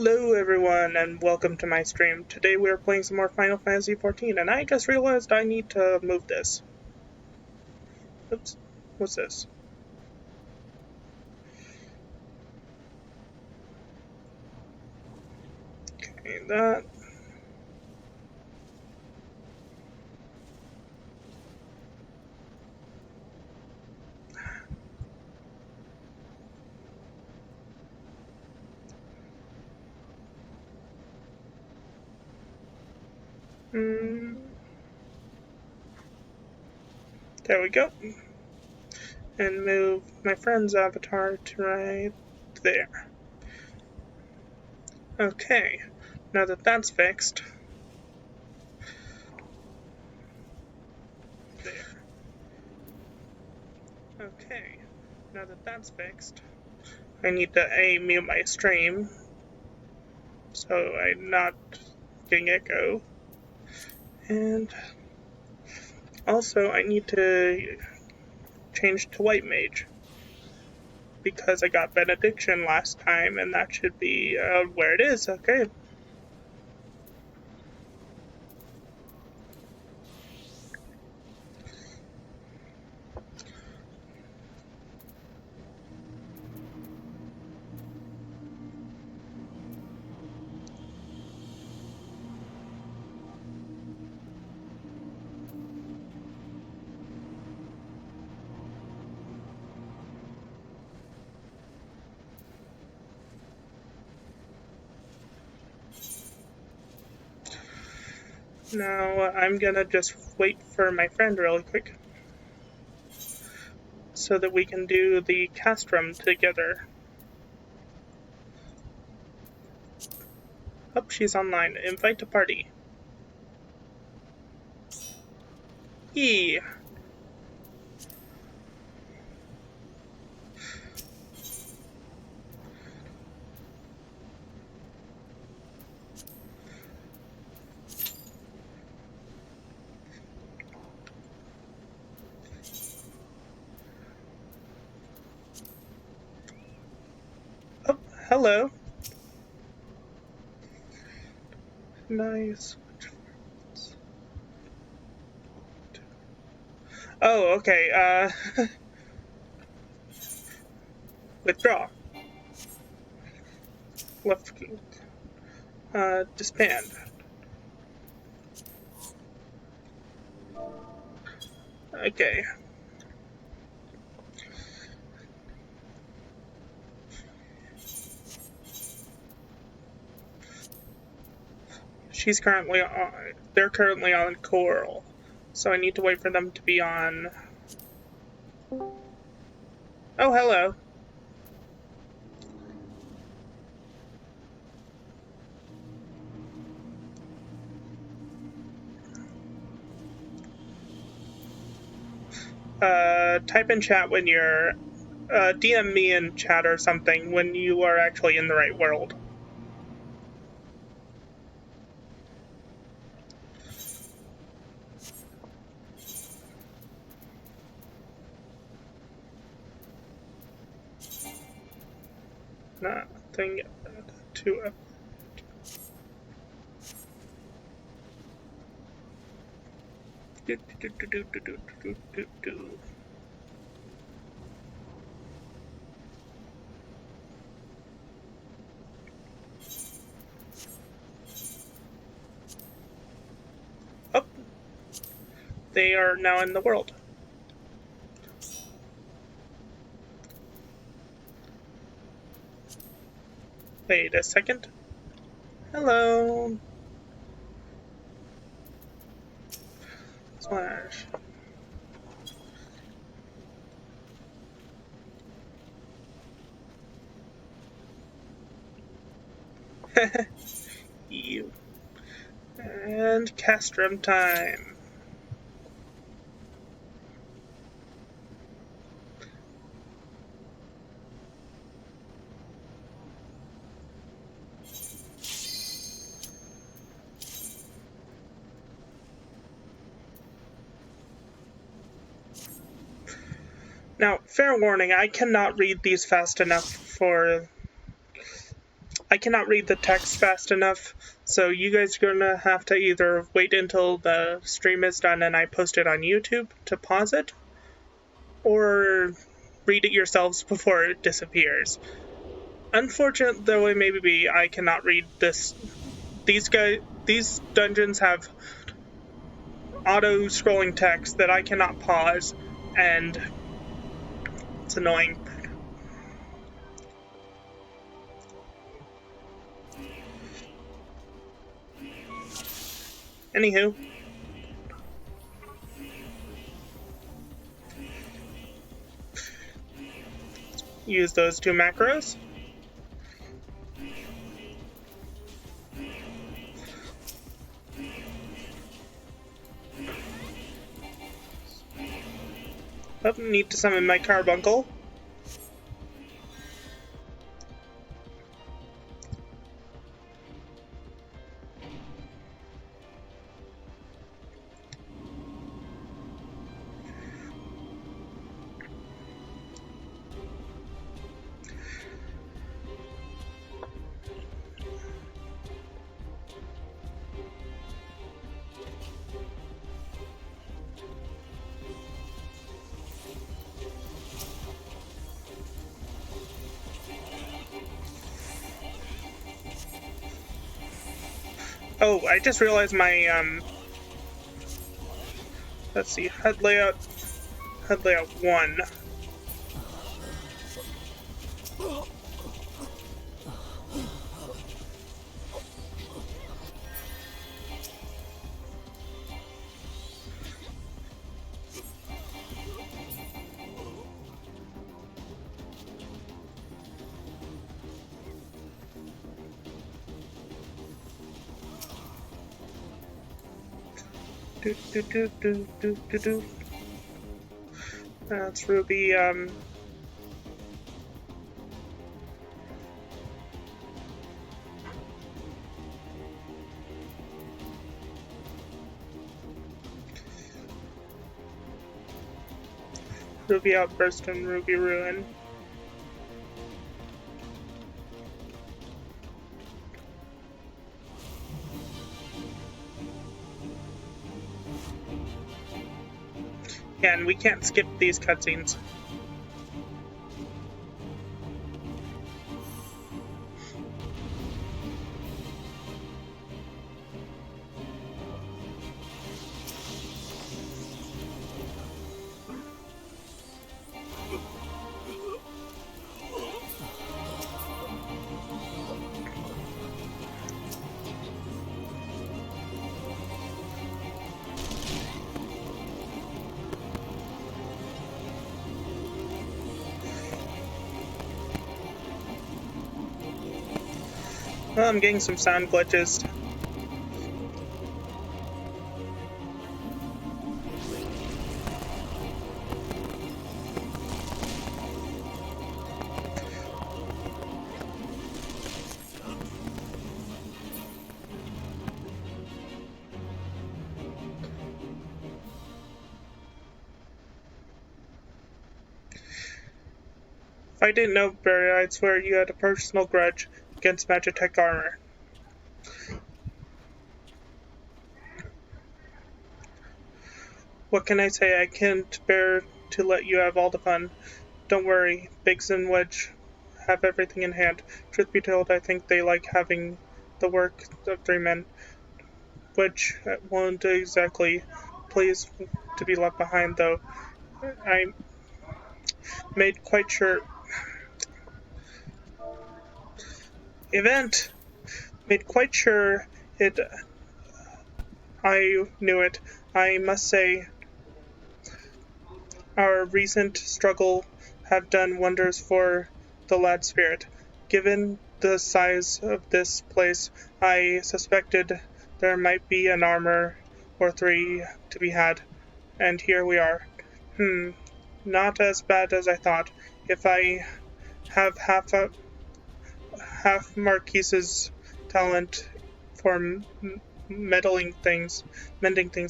Hello everyone and welcome to my stream. Today we are playing some more Final Fantasy XIV and I just realized I need to move this. Oops, what's this? Okay, that. There we go. And move my friend's avatar to right there. Okay, now that that's fixed. There. Okay, now that that's fixed, I need to mute my stream so I'm not getting echo. And also I need to change to White Mage because I got Benediction last time and that should be where it is. Okay. Now I'm gonna just wait for my friend really quick so that we can do the castrum together. Oh, she's online. Invite to party. Yee. Oh, hello. Nice. Oh, okay. Withdraw. Left. Disband. Okay. She's currently on. They're currently on Coral, so I need to wait for them to be on. Oh, hello. Type in chat when you're. DM me in chat or something when you are actually in the right world. Nothing to. Oh, they are now in the world. Wait a second. Hello. Slash. You. And castrum time. Now, fair warning, I cannot read these fast enough for I cannot read the text fast enough, so you guys are gonna have to either wait until the stream is done and I post it on YouTube to pause it, or read it yourselves before it disappears. Unfortunate though it may be, I cannot read this. These dungeons have auto-scrolling text that I cannot pause, and it's annoying. Anywho. Use those 2 macros. Oh, need to summon my carbuncle. Oh, I just realized my, let's see, HUD layout 1. That's Ruby, Ruby Outburst and Ruby Ruin. Yeah, and we can't skip these cutscenes. Well, I'm getting some sound glitches. If I didn't know, Barry, I'd swear you had a personal grudge against Magitech armor. What can I say? I can't bear to let you have all the fun. Don't worry, Biggs and Wedge have everything in hand. Truth be told, I think they like having the work of 3 men. Wedge won't exactly please to be left behind, though. I made quite sure... Event! Made quite sure it... I knew it. I must say, our recent struggle have done wonders for the lad's spirit. Given the size of this place, I suspected there might be an armor or 3 to be had, and here we are. Not as bad as I thought. If I have half Marquise's talent for mending things,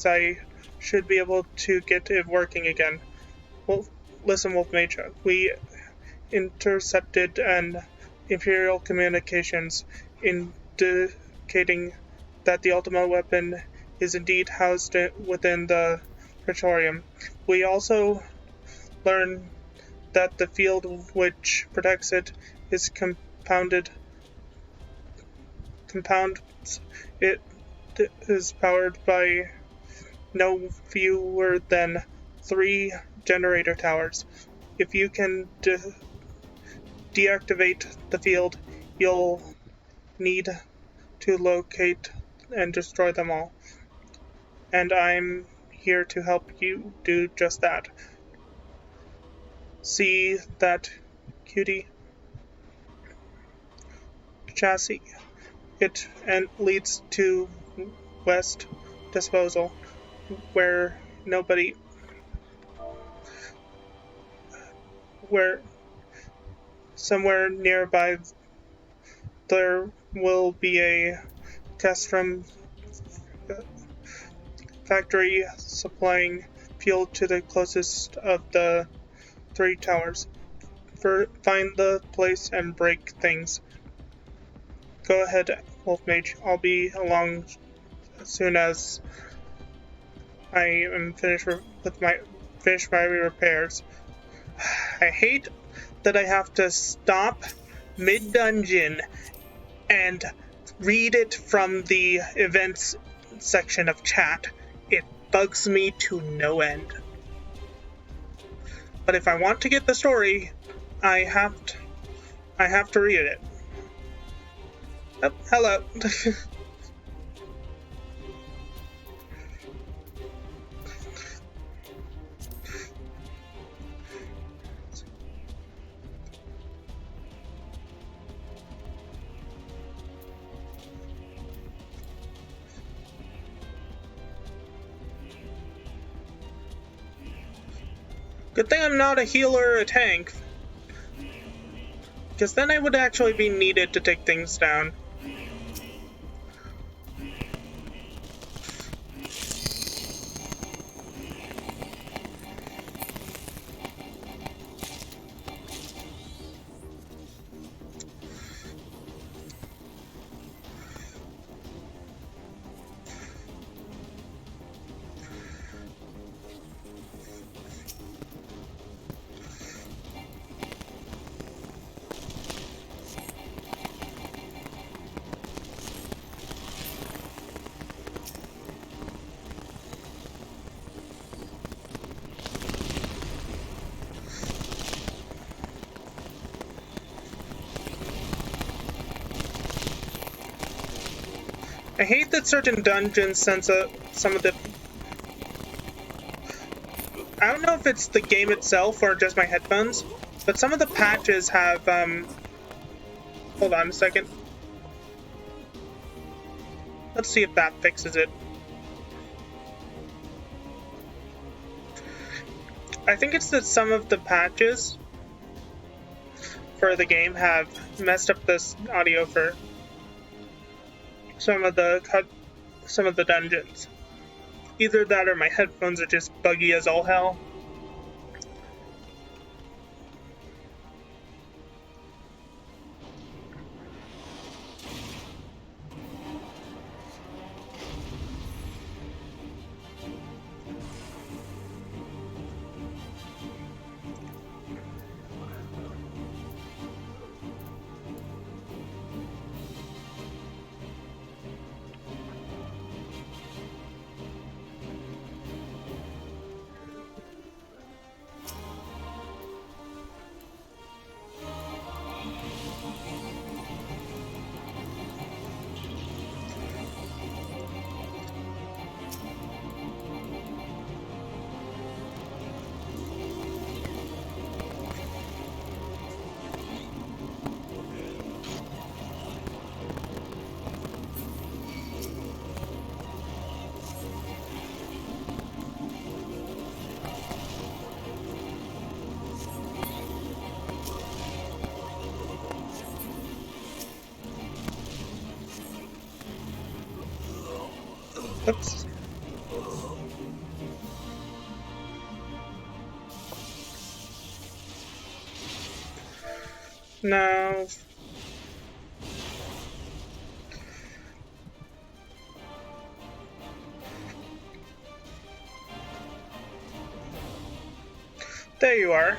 I should be able to get it working again. Well, listen, Wolf Mage, we intercepted an Imperial communications indicating that the Ultima weapon is indeed housed within the Praetorium. We also learn that the field which protects it is compound. It is powered by no fewer than 3 generator towers. If you can deactivate the field, you'll need to locate and destroy them all. And I'm here to help you do just that. See that cutie chassis? It leads to West Disposal, where somewhere nearby there will be a custom factory supplying fuel to the closest of the 3 towers. Find the place and break things. Go ahead, Wolfmage. I'll be along as soon as I am finished my repairs. I hate that I have to stop mid-dungeon and read it from the events section of chat. It bugs me to no end. But if I want to get the story, I have to read it. Oh, hello. Good thing I'm not a healer or a tank, because then I would actually be needed to take things down. I hate that certain dungeons sense some of the... I don't know if it's the game itself or just my headphones, but some of the patches have, Hold on a second. Let's see if that fixes it. I think it's that some of the patches for the game have messed up this audio for some of the dungeons. Either that or my headphones are just buggy as all hell. Oops. Now, There you are.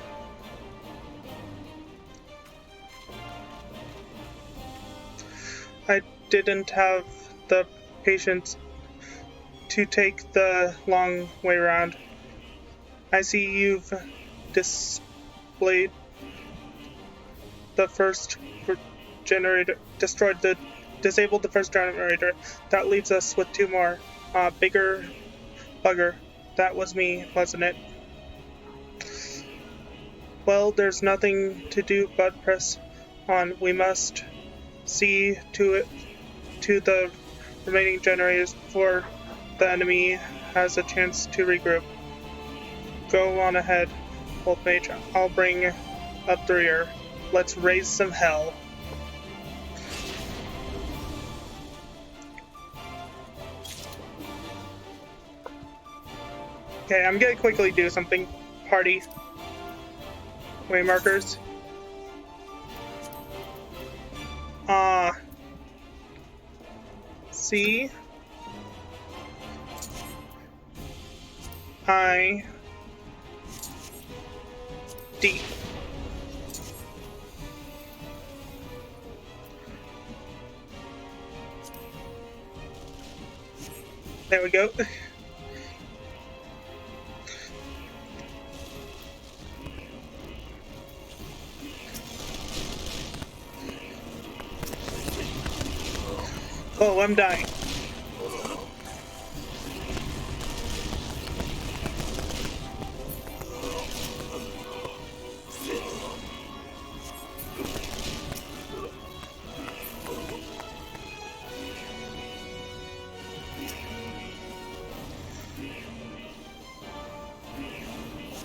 I didn't have the patience to take the long way around. I see you've displayed the first generator, disabled the first generator. That leaves us with two more. Bigger bugger. That was me, wasn't it? Well, there's nothing to do but press on. We must see to the remaining generators before the enemy has a chance to regroup. Go on ahead, old mage. I'll bring up the rear. Let's raise some hell. Okay, I'm gonna quickly do something. Party. Waymarkers. C I D. There we go. Oh, I'm dying.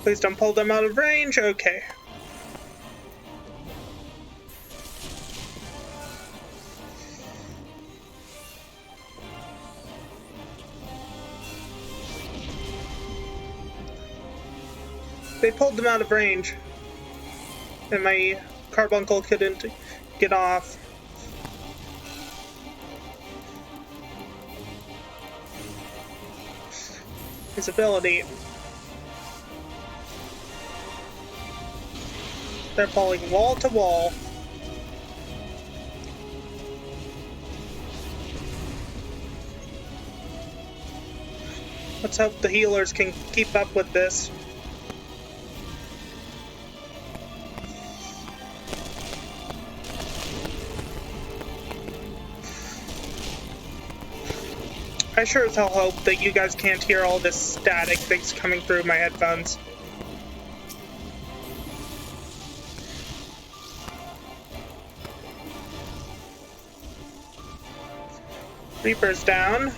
Please don't pull them out of range. Okay. They pulled them out of range, and my carbuncle couldn't get off. His ability. They're falling wall to wall. Let's hope the healers can keep up with this. I sure as hell hope that you guys can't hear all this static that's coming through my headphones. Reaper's down.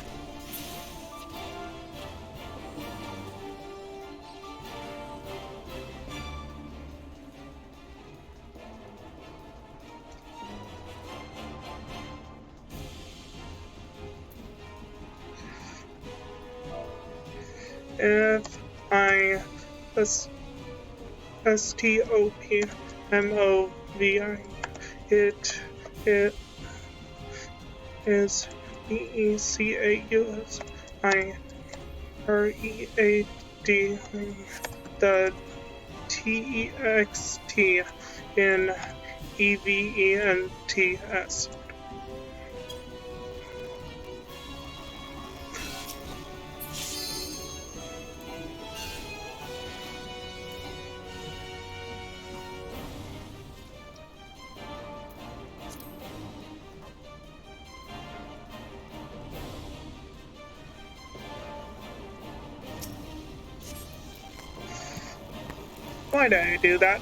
F-I-S-T-O-P-M-O-V-I. It is E-E-C-A-U-S-I-R-E-A-D. The T-E-X-T in E-V-E-N-T-S. Why did I do that?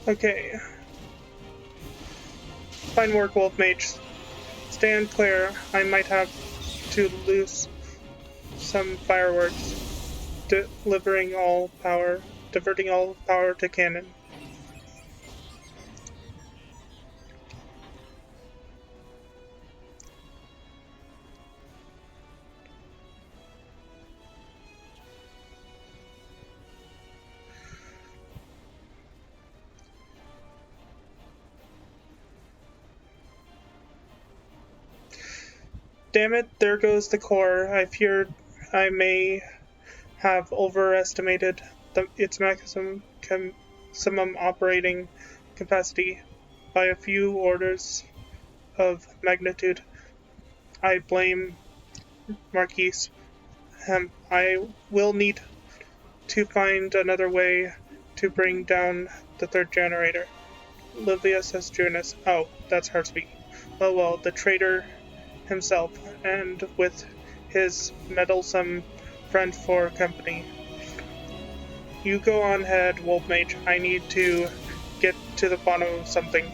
Okay. Fine work, Wolf Mage. Stand clear. I might have to loose some fireworks, diverting all power to cannon. Damn it, there goes the core. I feared I may have overestimated its maximum operating capacity by a few orders of magnitude. I blame Marquise. I will need to find another way to bring down the third generator. Livia says Junus. Oh, that's her speaking. Oh well, the traitor himself, and with his meddlesome friend for company. You go on ahead, Wolf Mage. I need to get to the bottom of something.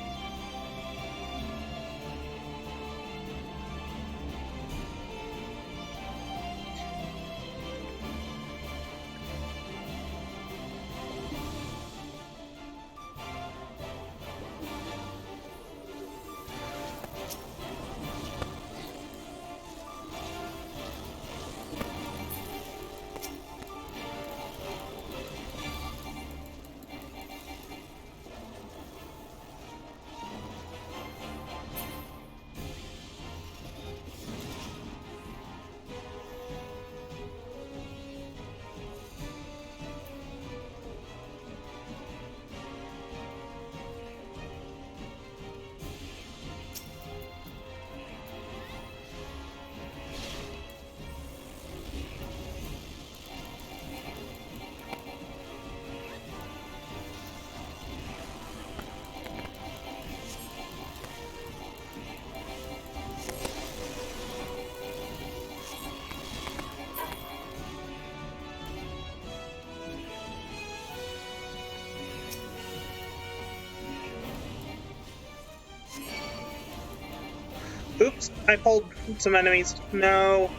Oops, I pulled some enemies. No,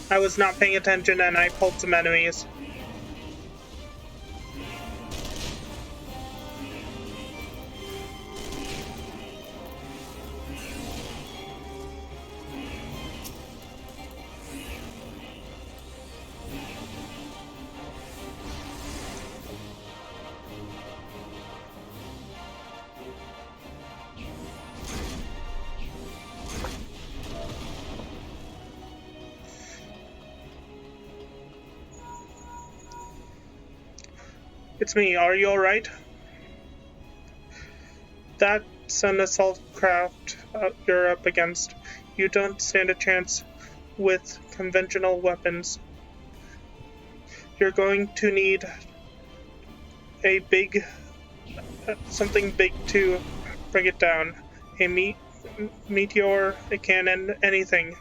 I was not paying attention and I pulled some enemies. It's me, are you alright? That's an assault craft you're up against. You don't stand a chance with conventional weapons. You're going to need a big, something big to bring it down. A meteor, a cannon, anything.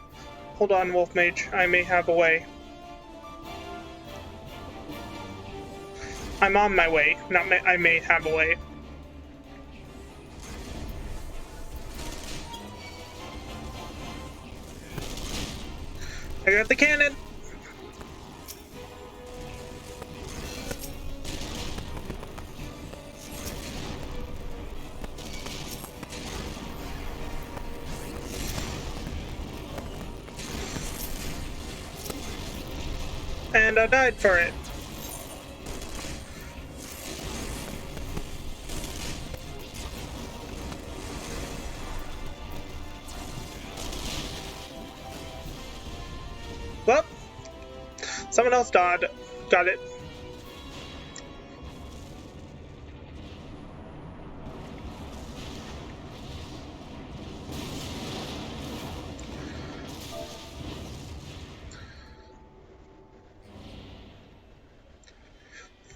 Hold on, Wolf Mage, I may have a way. I'm on my way, not I may have a way. I got the cannon! And I died for it. Well, someone else died. Got it.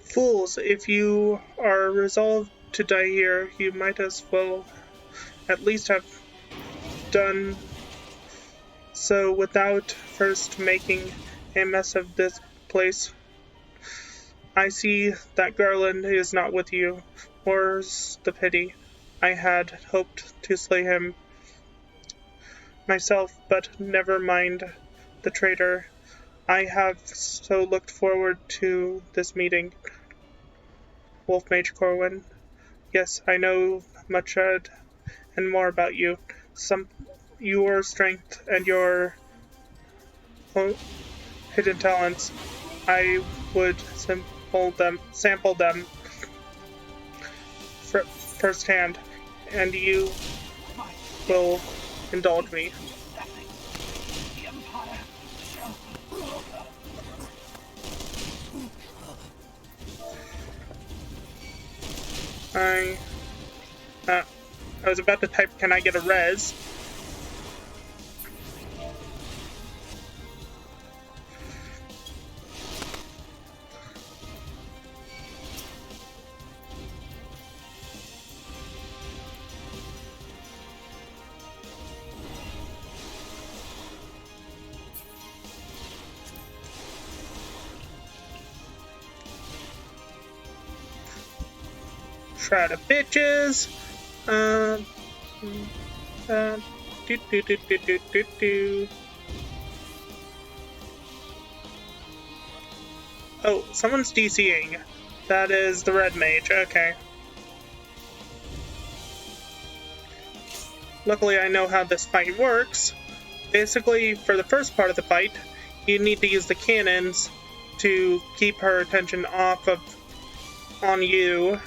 Fools, if you are resolved to die here, you might as well at least have done so without first making a mess of this place. I see that Garland is not with you, More's the pity. I had hoped to slay him myself, but never mind the traitor. I have so looked forward to this meeting. Wolf Mage Corwin. Yes, I know much and more about you. Your strength and your hidden talents. I would sample them firsthand, and you will indulge me. I was about to type, can I get a res? Shroud of Bitches. Oh, someone's DCing. That is the red mage. Okay. Luckily, I know how this fight works. Basically, for the first part of the fight, you need to use the cannons to keep her attention on you.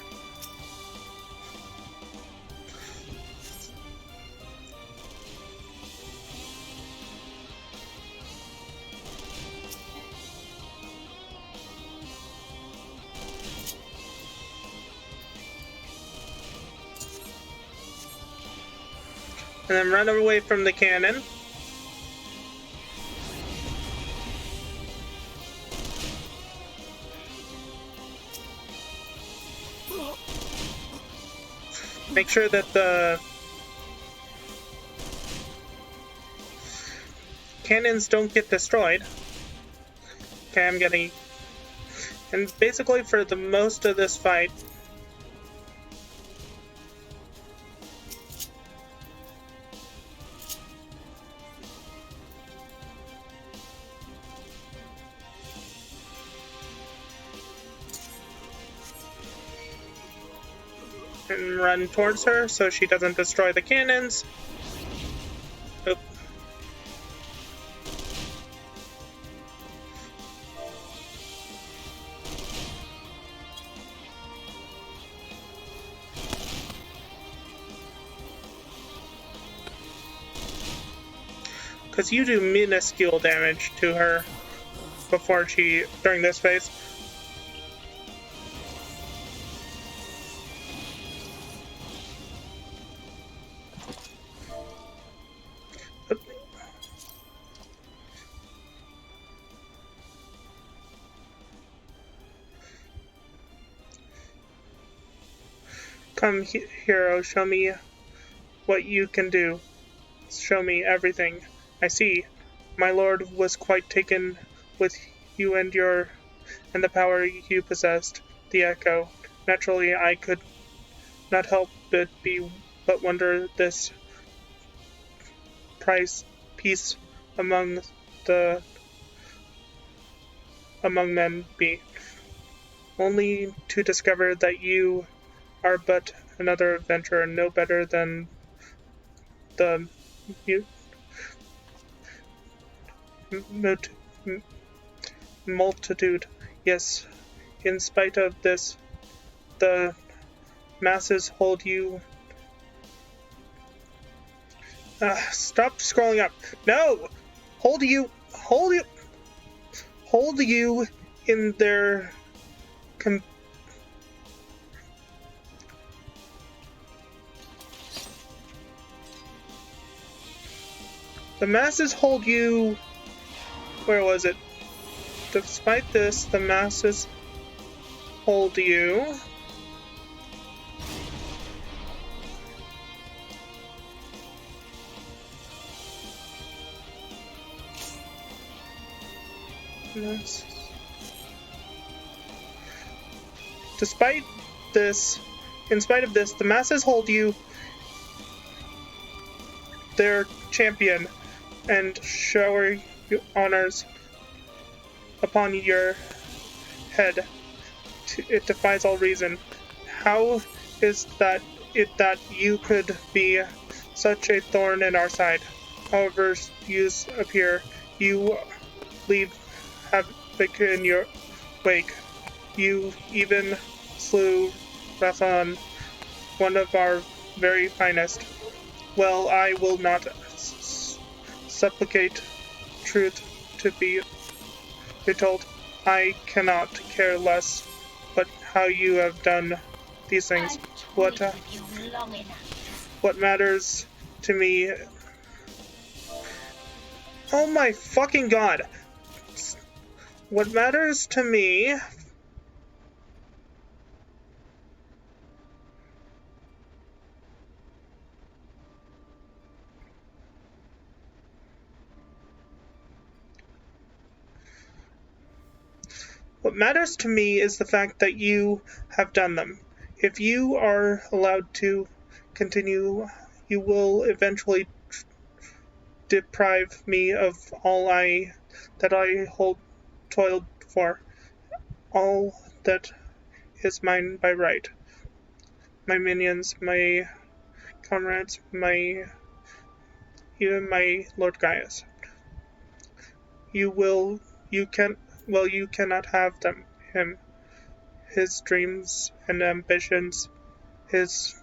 And then run away from the cannon. Make sure that the cannons don't get destroyed. Okay, I'm getting... And basically for the most of this fight, and run towards her so she doesn't destroy the cannons. Oop. Because you do minuscule damage to her during this phase. Come, hero, show me what you can do. Show me everything. I see. My lord was quite taken with you and the power you possessed, the Echo. Naturally, I could not help but wonder this peace among men be. Only to discover that you are but another adventurer, no better than the multitude. Yes, in spite of this, the masses hold you. Stop scrolling up. No! Hold you in their the masses hold you. Where was it? Despite this, the masses hold you. Despite this, In spite of this, the masses hold you their champion and shower honors upon your head. It defies all reason. How is that you could be such a thorn in our side? However you appear, you leave havoc in your wake. You even slew Rathan, one of our very finest. Well, I will not supplicate truth to be told. I cannot care less but how you have done these things. What matters to me... Oh my fucking god! What matters to me... What matters to me is the fact that you have done them. If you are allowed to continue, you will eventually deprive me of all that I toiled for, all that is mine by right. My minions, my comrades, even my Lord Gaius. You cannot have him, his dreams and ambitions, his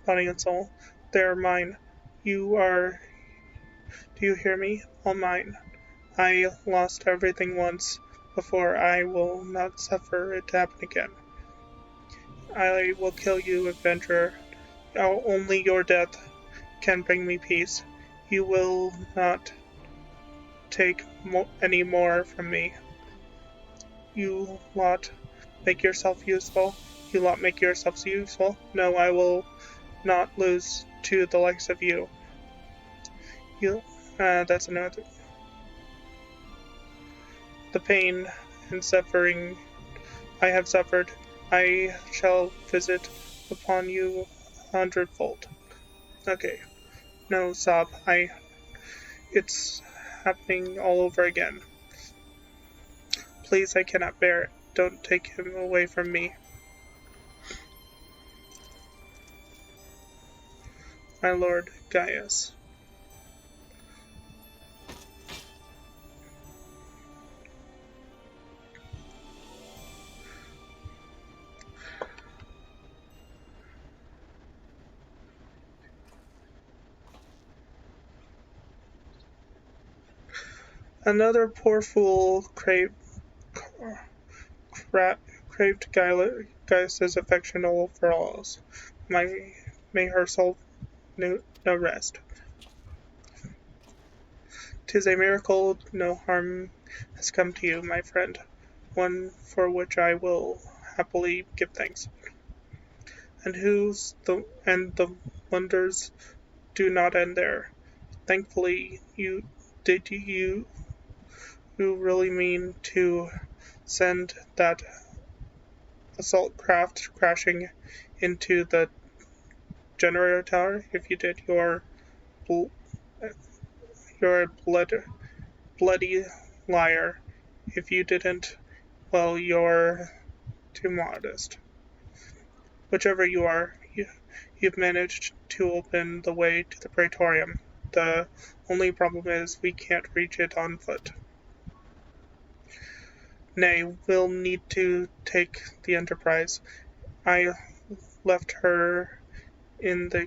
body and soul. They are mine. Do you hear me? All mine. I lost everything once before. I will not suffer it to happen again. I will kill you, adventurer. Only your death can bring me peace. You will not take any more from me. You lot make yourself useful. You lot make yourselves useful. No, I will not lose to the likes of you. That's another. The pain and suffering I have suffered, I shall visit upon you 100-fold. Okay. No, sob. It's happening all over again. Please, I cannot bear it. Don't take him away from me. My Lord Gaius. Another poor fool craved Gaius's affection overalls. May her soul no rest. 'Tis a miracle no harm has come to you, my friend, one for which I will happily give thanks. And the wonders do not end there. Thankfully, you really mean to send that assault craft crashing into the generator tower? If you did, you're a bloody liar. If you didn't, well, you're too modest. Whichever you are, you've managed to open the way to the Praetorium. The only problem is we can't reach it on foot. Nay, we'll need to take the Enterprise. I left her in the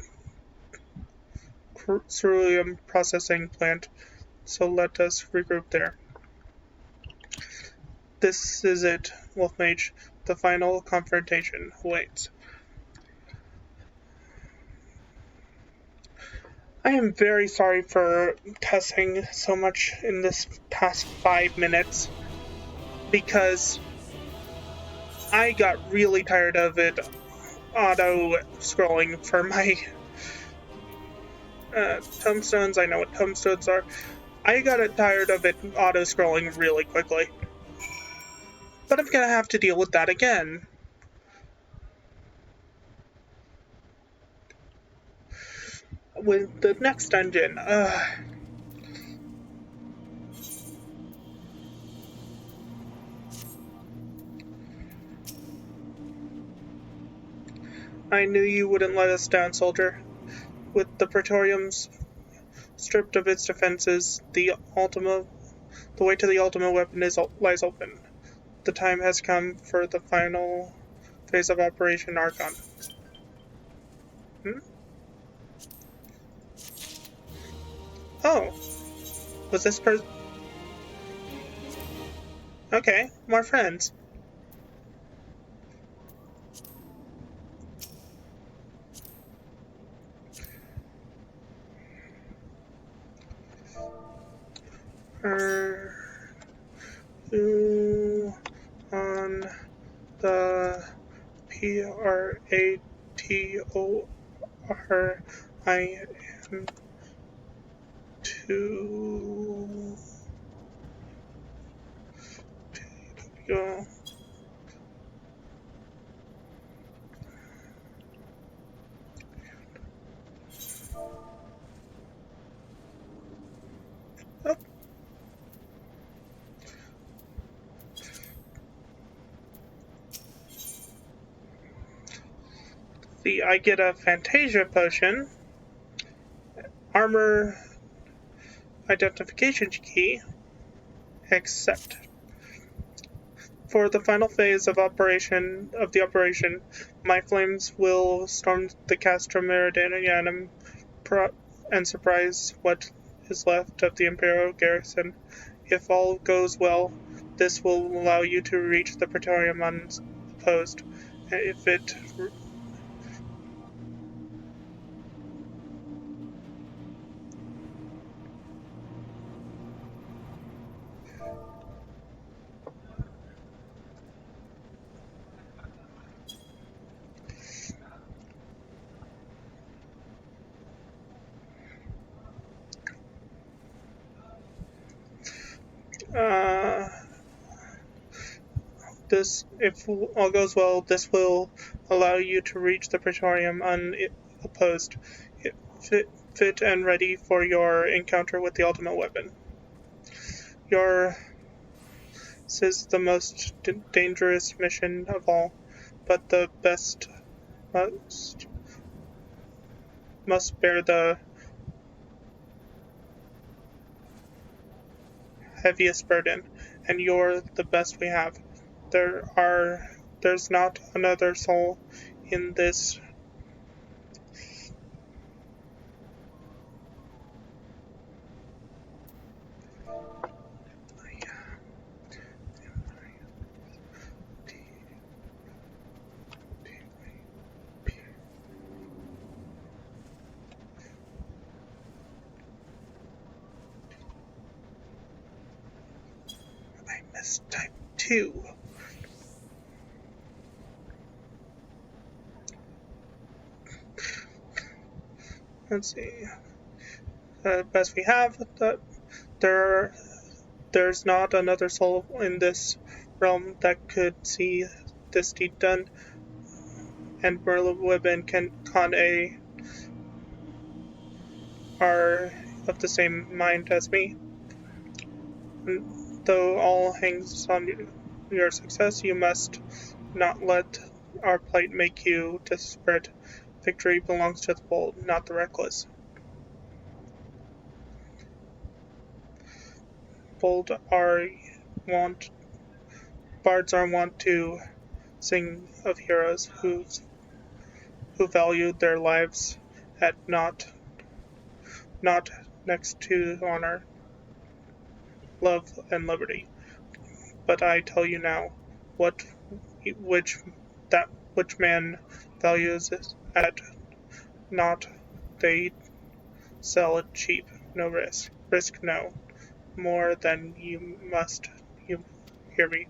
ceruleum processing plant, so let us regroup there. This is it, Wolfmage. The final confrontation awaits. I am very sorry for cussing so much in this past 5 minutes, because I got really tired of it auto-scrolling for my tombstones. I know what tombstones are. I got tired of it auto-scrolling really quickly. But I'm gonna have to deal with that again. with the next dungeon. I knew you wouldn't let us down, soldier. With the Praetoriums stripped of its defenses, the way to the ultimate weapon lies open. The time has come for the final phase of Operation Archon. Hmm? Oh, was this person? Okay, more friends. You on the Pratorian to go. Oh, see, I get a Fantasia potion, armor identification key, except for the final phase of the operation, my flames will storm the Castra Meridianum and surprise what is left of the Imperial garrison. If all goes well, this will allow you to reach the Praetorium unopposed. If it uh, if all goes well, this will allow you to reach the Praetorium unopposed, fit and ready for your encounter with the ultimate weapon. Your This is the most dangerous mission of all, but the best must bear the heaviest burden, and you're the best we have. There's not another soul in this. I mistyped 2. Let's see. Best we have. There's not another soul in this realm that could see this deed done, and Merlin can Con A are of the same mind as me. And though all hangs on your success, you must not let our plight make you desperate. Victory belongs to the bold, not the reckless. Bold are wont Bards are wont to sing of heroes who valued their lives at not next to honor, love, and liberty. But I tell you now, what which which man values at not they sell it cheap, no risk no more than you hear me.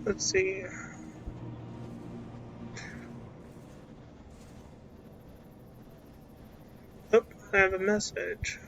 Let's see. Oh, I have a message.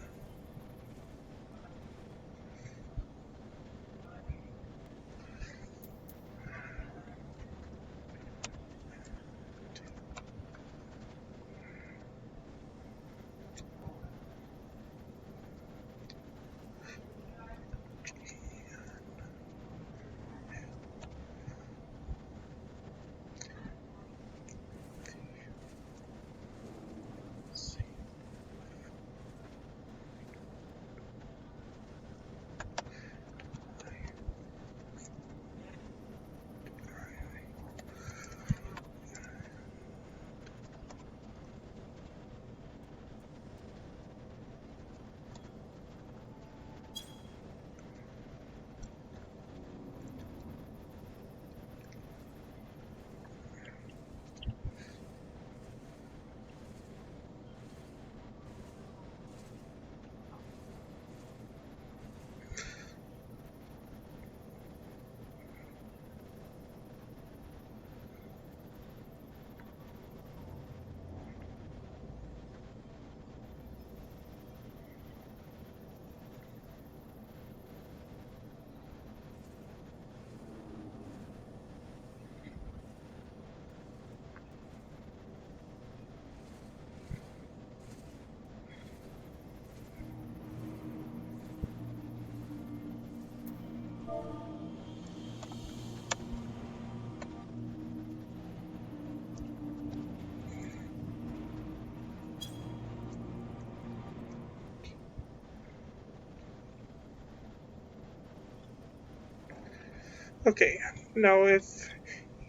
Okay, now if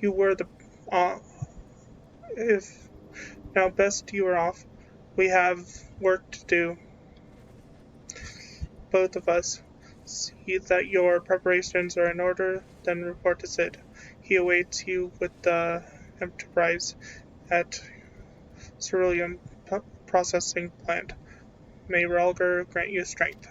you were the if now best you are off, we have work to do, both of us. See that your preparations are in order, then report to Sid. He awaits you with the Enterprise at Cerulean Processing Plant. May Relger grant you strength.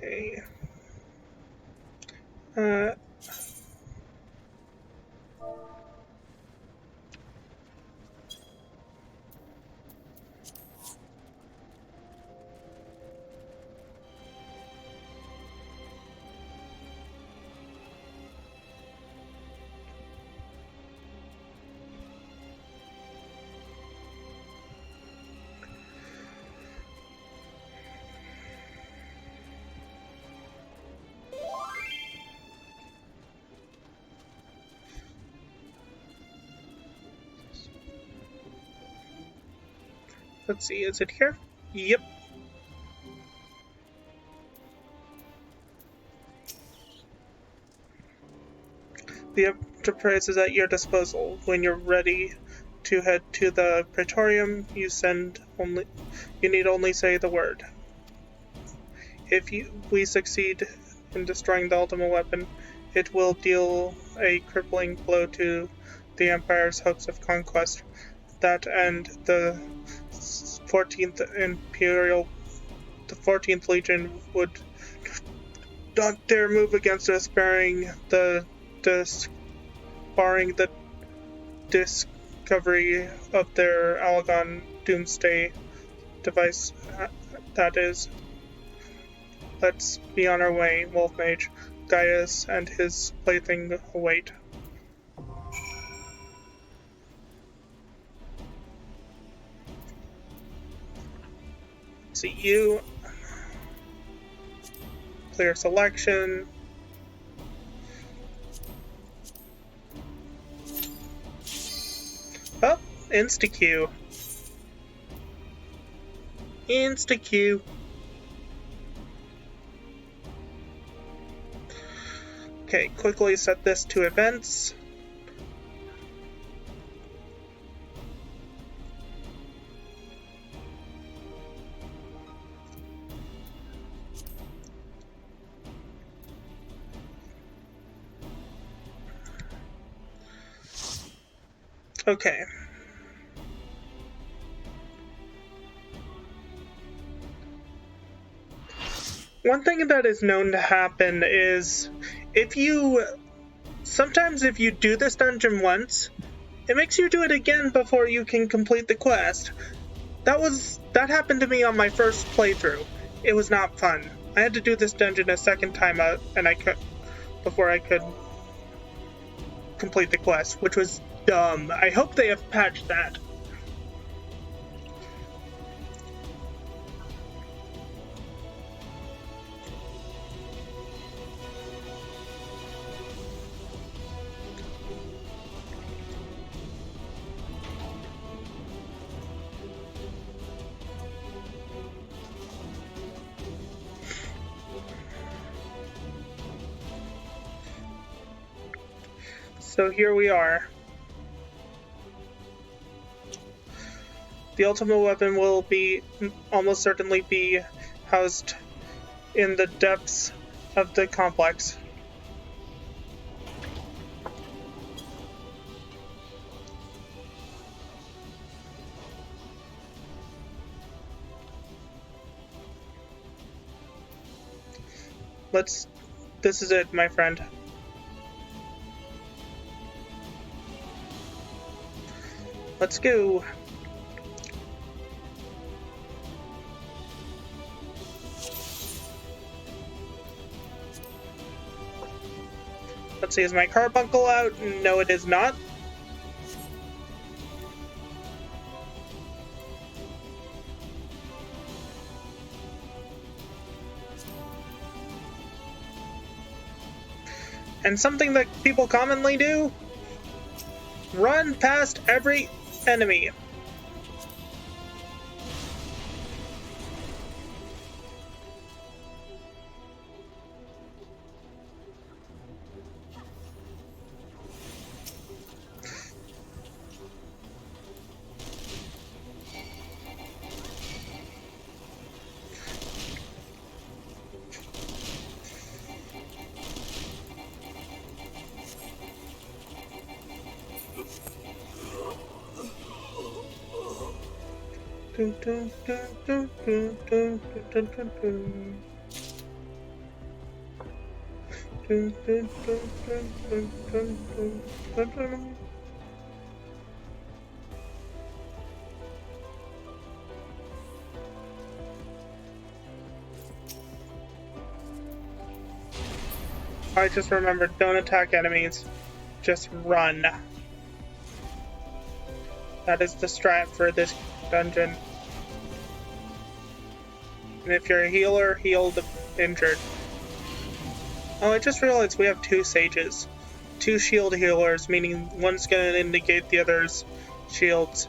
Okay. Uh, let's see, is it here? Yep. The Enterprise is at your disposal. When you're ready to head to the Praetorium, you need only say the word. If we succeed in destroying the ultimate weapon, it will deal a crippling blow to the Empire's hopes of conquest. That and the 14th Legion would not dare move against us, barring the discovery of their Alagon doomsday device. That is, let's be on our way, Wolf Mage. Gaius and his plaything await. See you. Clear selection. Insta-Q. Insta-Q. Okay, quickly set this to events. Okay. One thing that is known to happen is sometimes if you do this dungeon once, it makes you do it again before you can complete the quest. That happened to me on my first playthrough. It was not fun. I had to do this dungeon a second time before I could complete the quest, which was dumb. I hope they have patched that. So here we are. The ultimate weapon will almost certainly be housed in the depths of the complex. This is it, my friend. Let's go. Let's see, is my carbuncle out? No, it is not. And something that people commonly do? Run past every enemy. I just remembered, don't attack enemies, just run. That is the strat for this dungeon. And if you're a healer, heal the injured. Oh, I just realized we have 2 sages. 2 shield healers, meaning one's gonna indicate the other's shields.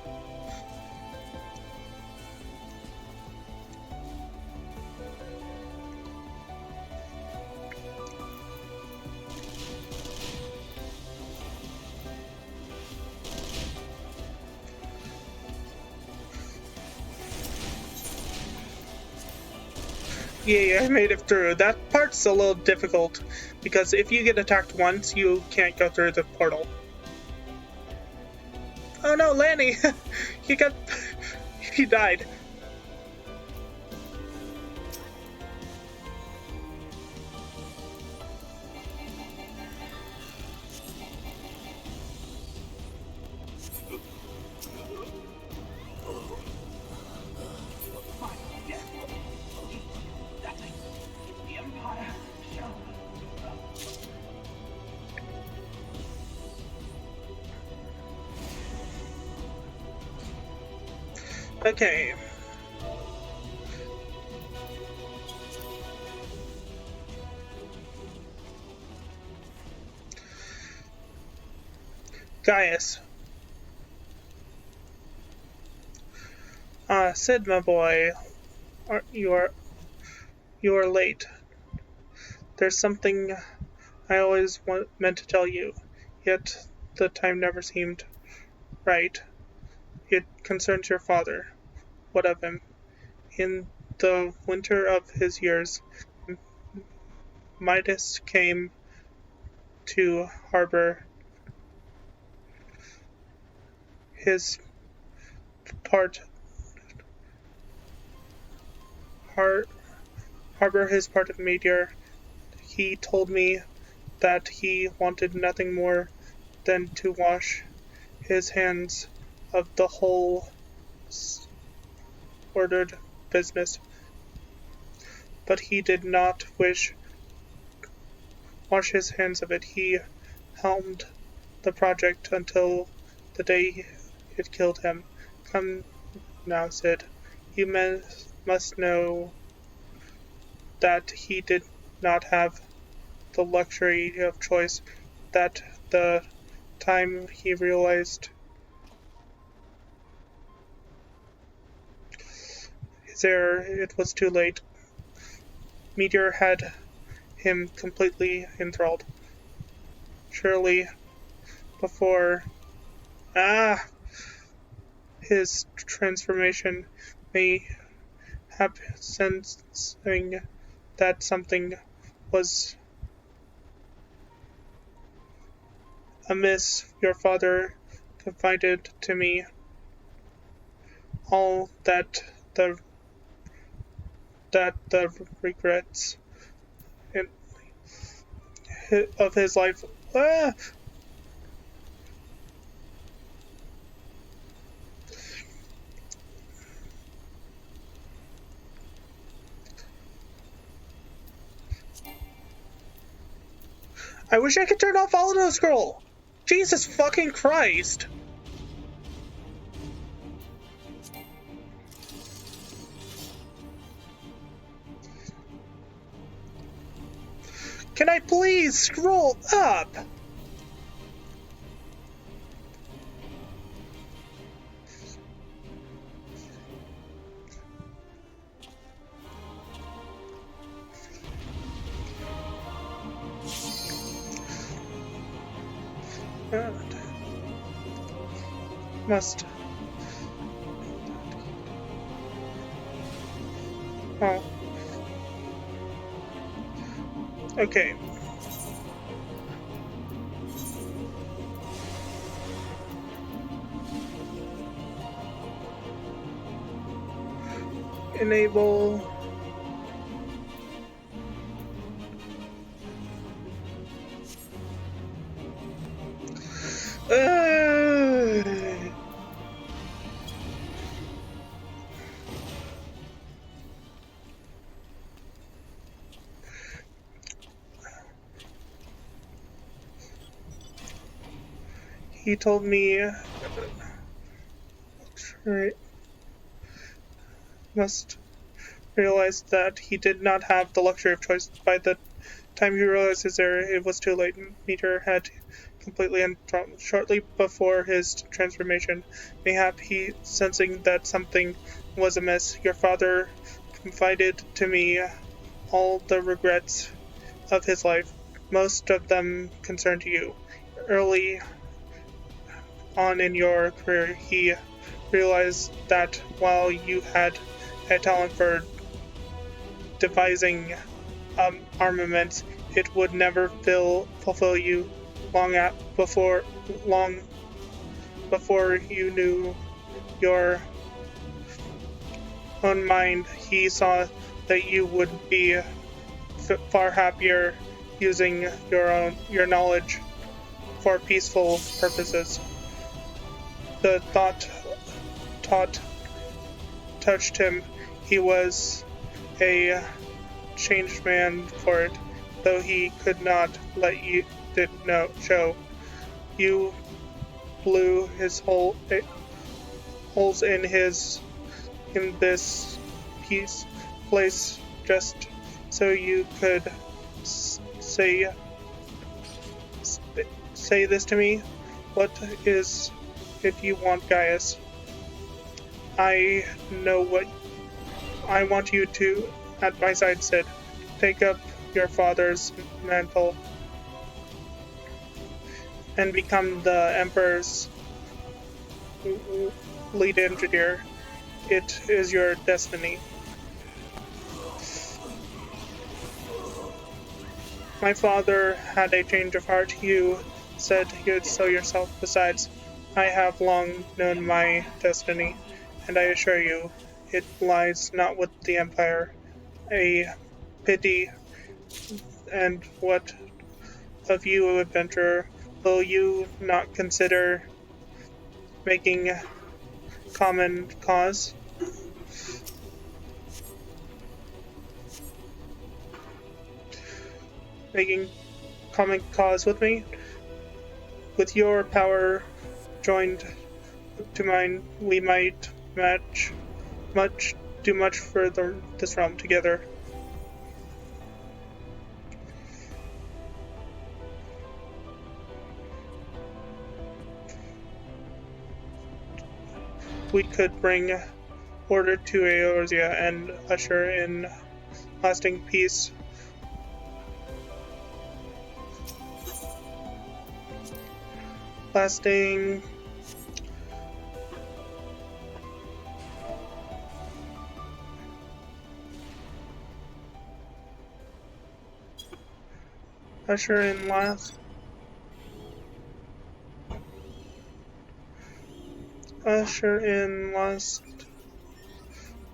Yeah, I made it through. That part's a little difficult, because if you get attacked once, you can't go through the portal. Oh no, Lanny! He died. Okay. Gaius. Sid, my boy, you are late. There's something I always meant to tell you, yet the time never seemed right. It concerns your father. What of him? In the winter of his years, Midas came to his part har- harbor his part of meteor. He told me that he wanted nothing more than to wash his hands of the whole ordered business, but he did not wash his hands of it. He helmed the project until the day it killed him. Come now, Sid. You must know that he did not have the luxury of choice, that the time he realized his error, it was too late. Meteor had him completely enthralled. Surely before his transformation may have sensing that something was amiss, your father confided to me all the the regrets of his life. Ah! I wish I could turn off auto scroll. Jesus fucking Christ. Can I please scroll up? Must. Oh. Okay. Enable. He told me must realize that he did not have the luxury of choice. By the time he realized his error, it was too late. Meteor had completely enthralled. Shortly before his transformation, mayhap he sensing that something was amiss, your father confided to me all the regrets of his life. Most of them concerned you. Early on in your career, he realized that while you had a talent for devising armaments, it would never fulfill you long before you knew your own mind. He saw that you would be far happier using your knowledge for peaceful purposes. The thought touched him. He was a changed man for it, though he could not let show. You blew his holes in this place just so you could say this to me. What is if you want Gaius? I know what I want you to, at my side, Sid. Take up your father's mantle and become the Emperor's lead engineer. It is your destiny. My father had a change of heart. You said you'd so yourself. Besides, I have long known my destiny, and I assure you, it lies not with the Empire. A pity, and what of you, adventurer? Will you not consider making common cause? Making common cause with me? With your power joined to mine, we might do much for this realm together. We could bring order to Eorzea and usher in lasting peace. Lasting usher in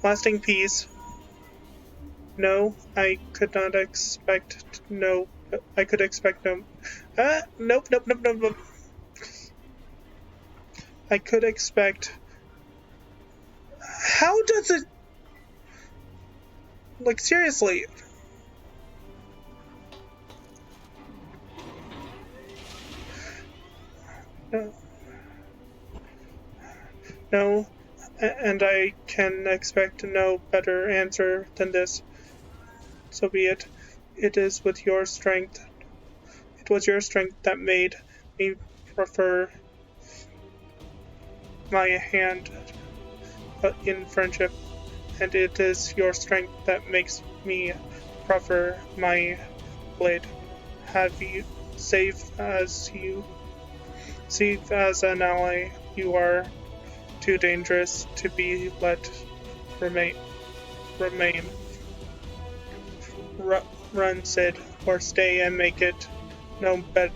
lasting peace. No, I could not expect no. I could expect no. Nope. I could expect. How does it? Like, seriously. No. No, and I can expect no better answer than this. So be it. It is with your strength. It was your strength that made me prefer my hand in friendship, and it is your strength that makes me prefer my blade. Have you safe as an ally, you are too dangerous to be let remain. Run, Sid, or stay and make it no bet.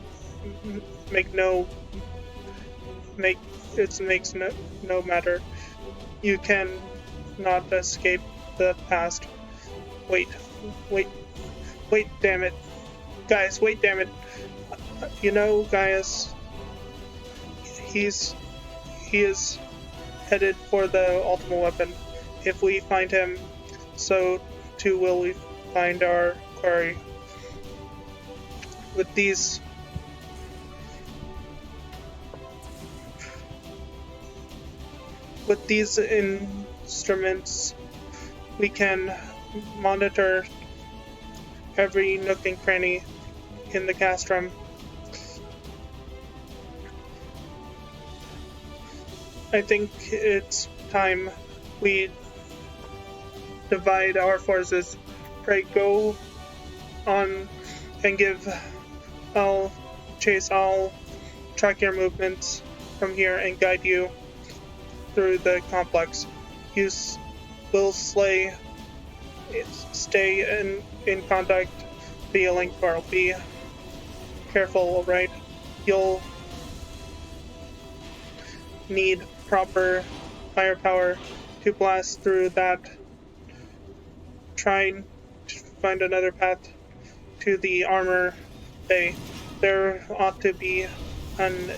Make no make it makes no matter. You can not escape the past. Wait, damn it, guys! Wait, damn it! You know, Gaius, he is headed for the ultimate weapon. If we find him, so too will we find our quarry. With these instruments, we can monitor every nook and cranny in the castrum. I think it's time we divide our forces. Pray go on and I'll track your movements from here and guide you through the complex. You will stay in contact via link bar. Be careful, alright? You'll need proper firepower to blast through that. Trying to find another path to the armor bay. There ought to be an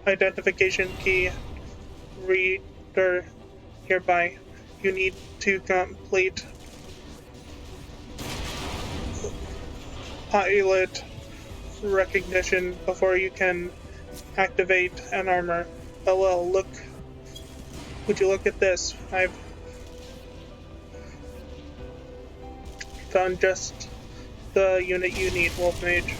identification key reader nearby. You need to complete pilot recognition before you can activate an armor. Look. Would you look at this? I've found just the unit you need, Wolf Mage.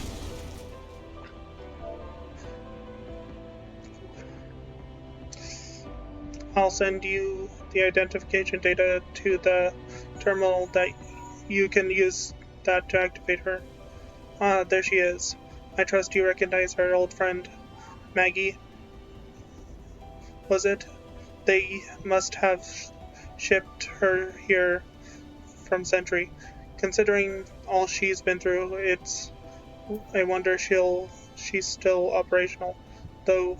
I'll send you the identification data to the terminal that you can use that to activate her. Ah, there she is. I trust you recognize our old friend, Maggie. Was it? They must have shipped her here from Sentry. Considering all she's been through, I wonder she's still operational. Though,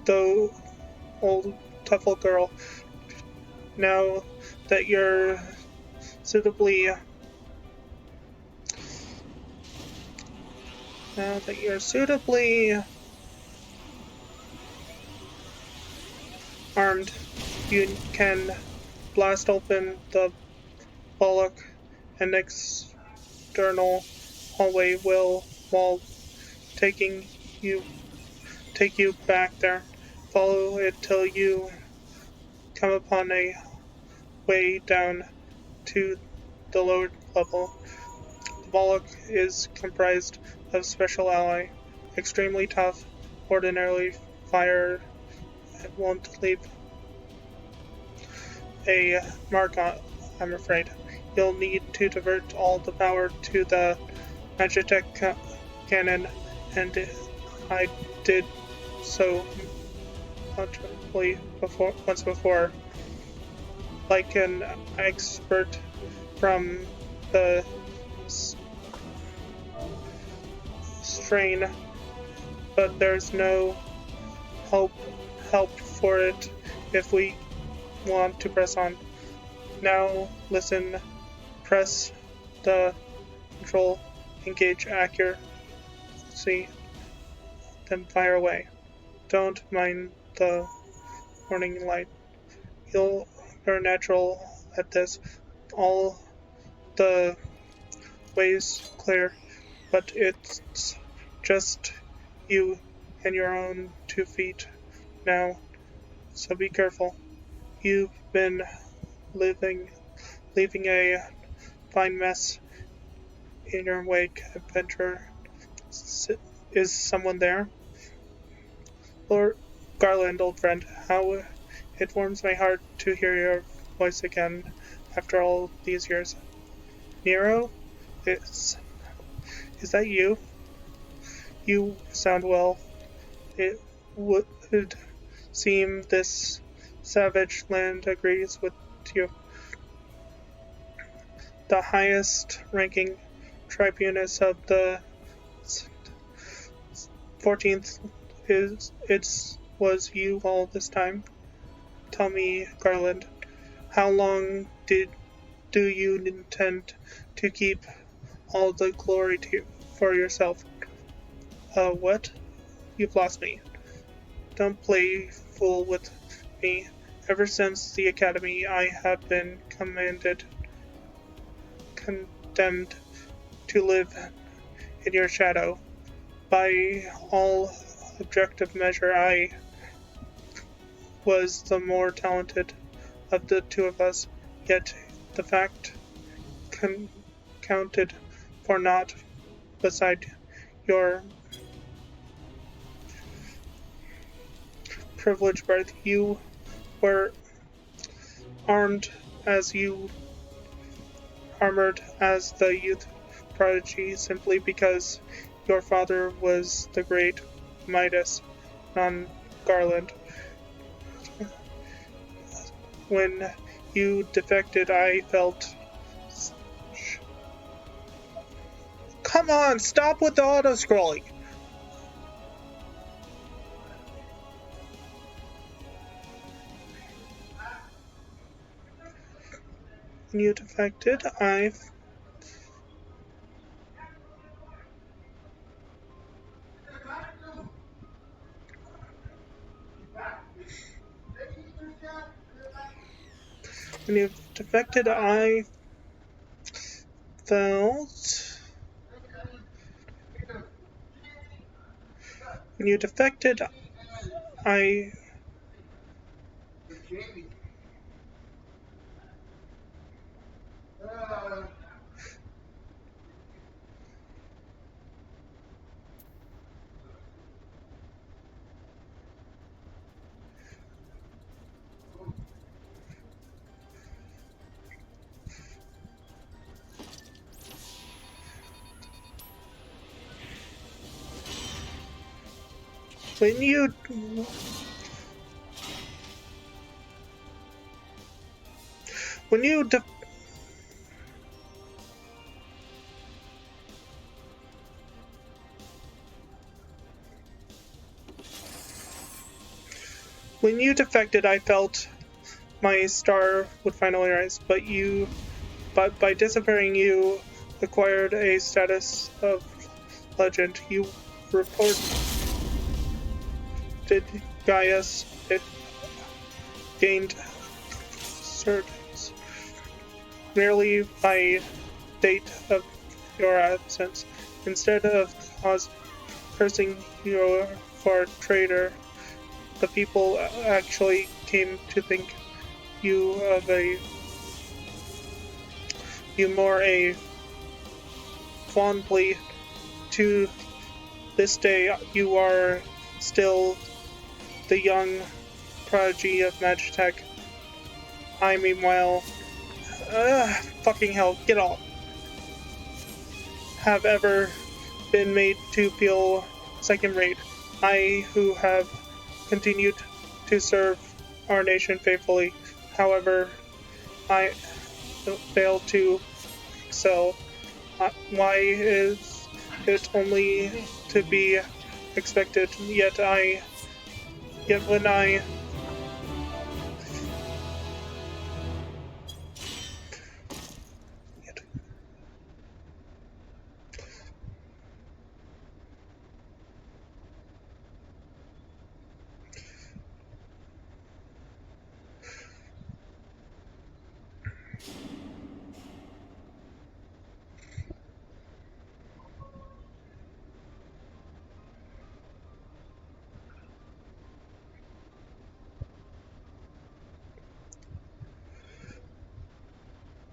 though, old tough old girl. Now that you're suitably, armed, you can blast open the bullock and external hallway while taking you take you back there. Follow it till you come upon a way down to the lower level. The bullock is comprised of special ally, extremely tough, ordinarily fire won't leave a mark on, I'm afraid. You'll need to divert all the power to the Magitech cannon, and I did so once before. Like an expert from the strain, but there's no help for it if we want to press on. Now listen, press the control, engage accuracy, then fire away. Don't mind the warning light. You're natural at this. All the ways clear, but it's just you and your own 2 feet now, so be careful. You've been leaving a fine mess in your wake, adventure. Is someone there? Lord Garland, old friend, how it warms my heart to hear your voice again after all these years. Nero? Is, is that you? You sound well. It would seem this savage land agrees with you. The highest ranking tribunus of the 14th was you all this time. Tell me, Garland, how long do you intend to keep all the glory for yourself? What? You've lost me. Don't play fool with me. Ever since the academy, I have been condemned to live in your shadow. By all objective measure, I was the more talented of the 2 of us, yet the fact counted for naught beside your privileged birth. You were armed as armored as the youth prodigy simply because your father was the great Midas, non-Garland. When you defected, I felt... Come on, stop with the auto-scrolling! When you defected, when you defected, I felt... When you defected, I... When you when you de- when you defected, I felt my star would finally rise, but by disappearing, you acquired a status of legend. You reported Gaius. It gained certs merely by date of your absence. Instead of cursing you for traitor, the people actually came to think you of you more a fondly. To this day, you are still the young prodigy of Magitech. I, meanwhile, fucking hell, get off. Have ever been made to feel second rate. I, who have continued to serve our nation faithfully, however, I failed to excel. Why is it only to be expected? Yet when I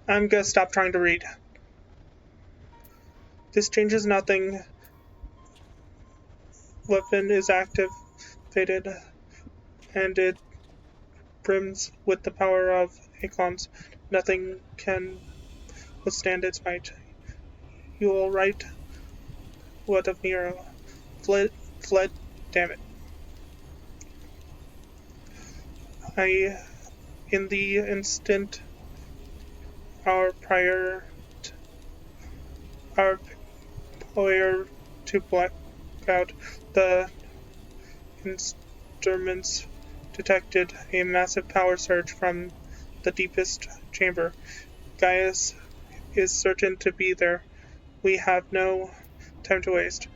I'm gonna stop trying to read. This changes nothing. Weapon is activated, and it brims with the power of icons. Nothing can withstand its might. You will write what of Nero. Fled, damn it. In the instant, our prior to black out, the instruments detected a massive power surge from the deepest chamber. Gaius is certain to be there. We have no time to waste.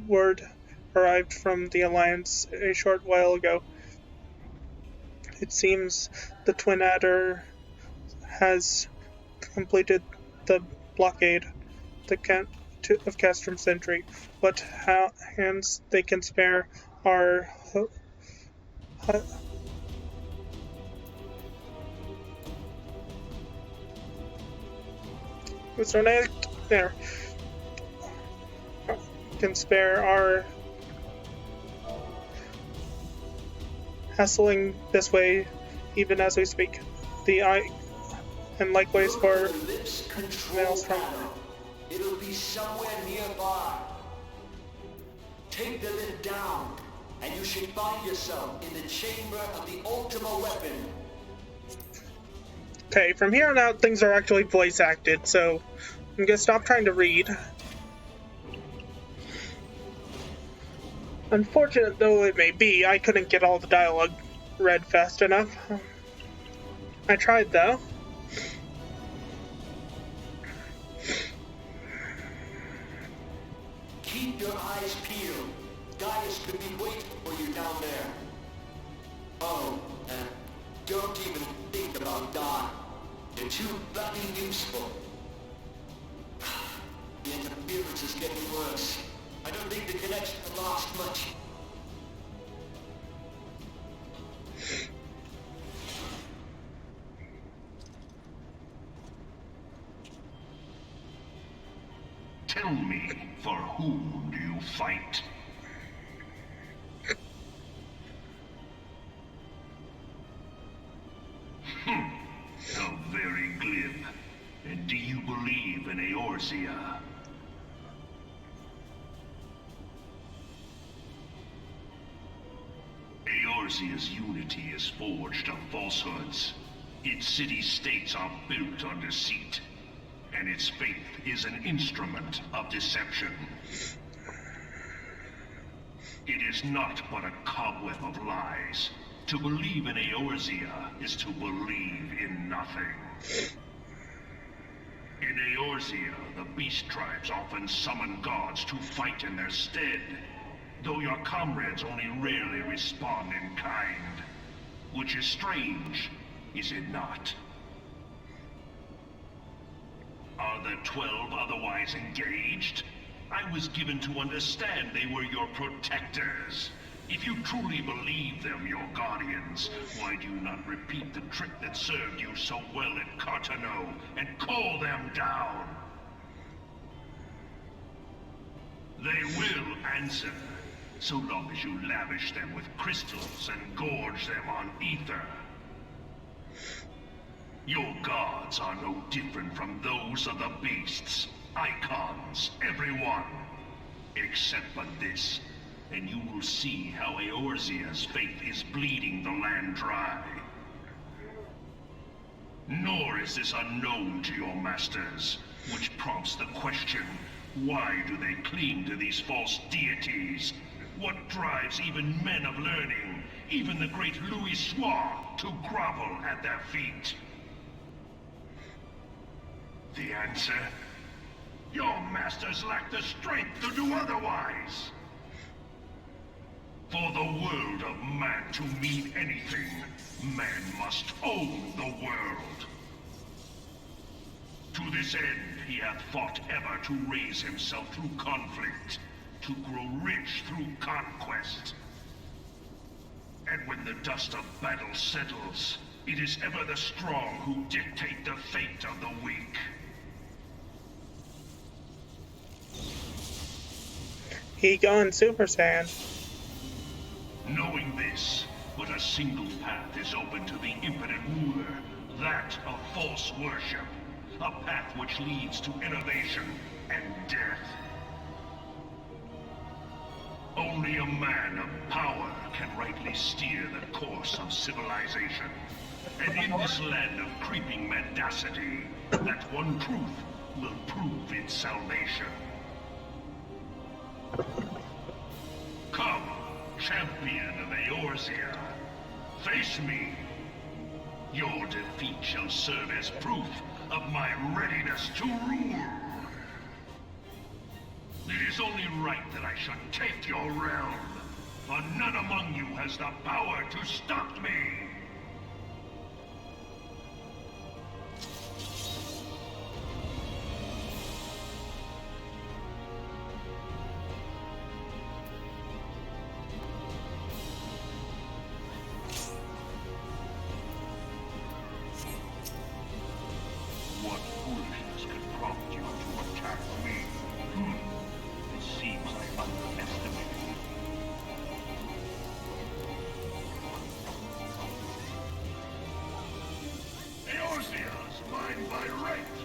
Word arrived from the Alliance a short while ago. It seems the Twin Adder has completed the blockade of Castrum Sentry. What hands they can spare are there can spare are hassling this way even as we speak. And likewise for Maelstrom. It'll be somewhere nearby. Take the lid down, and you should find yourself in the chamber of the Ultima weapon. Okay, from here on out, things are actually voice acted, so I'm gonna stop trying to read. Unfortunate though it may be, I couldn't get all the dialogue read fast enough. I tried though. Keep your eyes peeled. Gaius could be waiting for you down there. Oh, and don't even think about Don. They're too bloody useful. The interference is getting worse. I don't think the connection lost much. Tell me, for whom do you fight? How very glib. And do you believe in Eorzea? Eorzea's unity is forged of falsehoods. Its city-states are built on deceit, and its faith is an instrument of deception. It is not but a cobweb of lies. To believe in Eorzea is to believe in nothing. In Eorzea, the beast tribes often summon gods to fight in their stead, though your comrades only rarely respond in kind. Which is strange, is it not? Are the 12 otherwise engaged? I was given to understand they were your protectors. If you truly believe them your guardians, why do you not repeat the trick that served you so well at Cartano and call them down? They will answer, so long as you lavish them with crystals and gorge them on ether. Your gods are no different from those of the beasts. Icons, everyone. Except for this, and you will see how Eorzea's faith is bleeding the land dry. Nor is this unknown to your masters, which prompts the question, why do they cling to these false deities? What drives even men of learning, even the great Louis Soir, to grovel at their feet? The answer? Your masters lack the strength to do otherwise. For the world of man to mean anything, man must own the world. To this end, he hath fought ever to raise himself through conflict, to grow rich through conquest. And when the dust of battle settles, it is ever the strong who dictate the fate of the weak. He gone Super Saiyan. Knowing this, but a single path is open to the impotent ruler, that of false worship. A path which leads to innovation and death. Only a man of power can rightly steer the course of civilization. And in this land of creeping mendacity, that one truth will prove its salvation. Come, champion of Eorzea, face me. Your defeat shall serve as proof of my readiness to rule. It is only right that I should take your realm, for none among you has the power to stop me. What foolishness could prompt you to attack me? It seems I underestimated you. Eorzea is mine by right.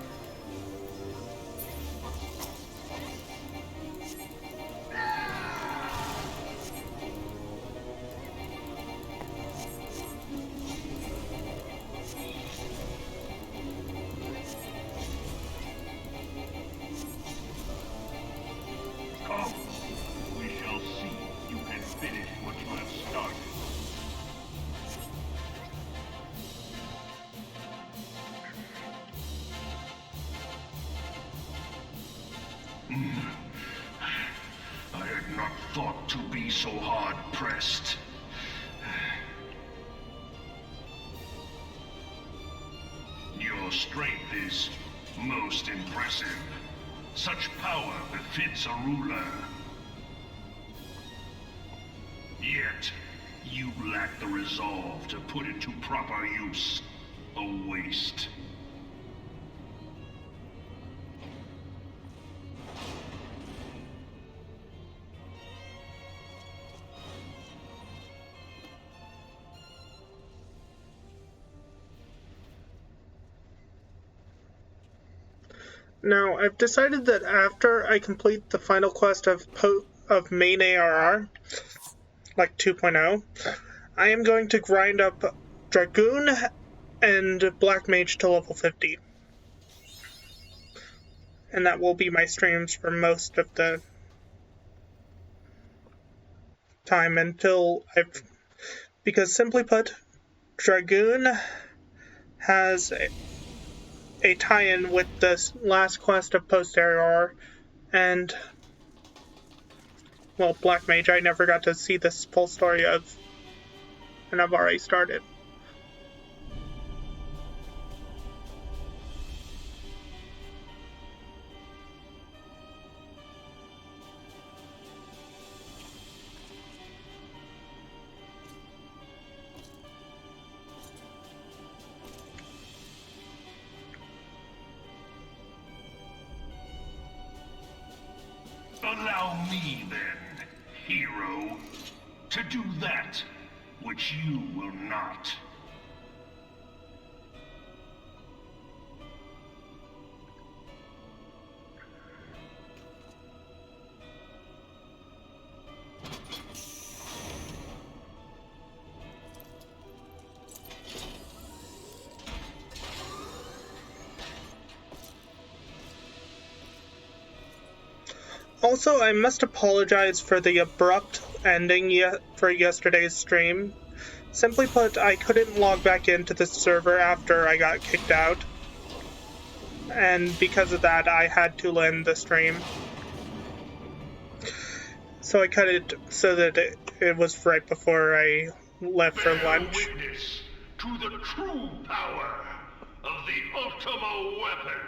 Come, we shall see if you can finish what you have started. I had not thought to be so hard-pressed. Your strength is most impressive. Such power befits a ruler. Yet, you lack the resolve to put it to proper use. A waste. Now, I've decided that after I complete the final quest of main ARR, like 2.0, I am going to grind up Dragoon and Black Mage to level 50. And that will be my streams for most of the time until I've... Because simply put, Dragoon has a tie-in with the last quest of Posterior, and, well, Black Mage I never got to see this full story of, and I've already started. Allow me, then, hero, to do that which you will not. Also, I must apologize for the abrupt ending for yesterday's stream. Simply put, I couldn't log back into the server after I got kicked out. And because of that, I had to end the stream. So I cut it so that it was right before I left for lunch. Bear witness to the true power of the Ultima weapon.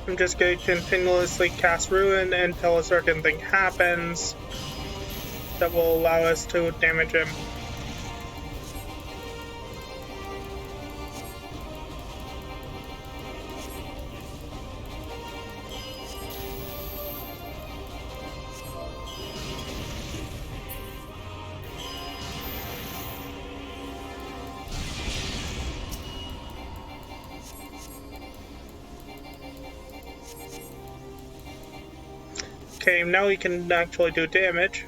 I'm just going to continuously cast Ruin until a certain thing happens that will allow us to damage him. Okay, now he can actually do damage.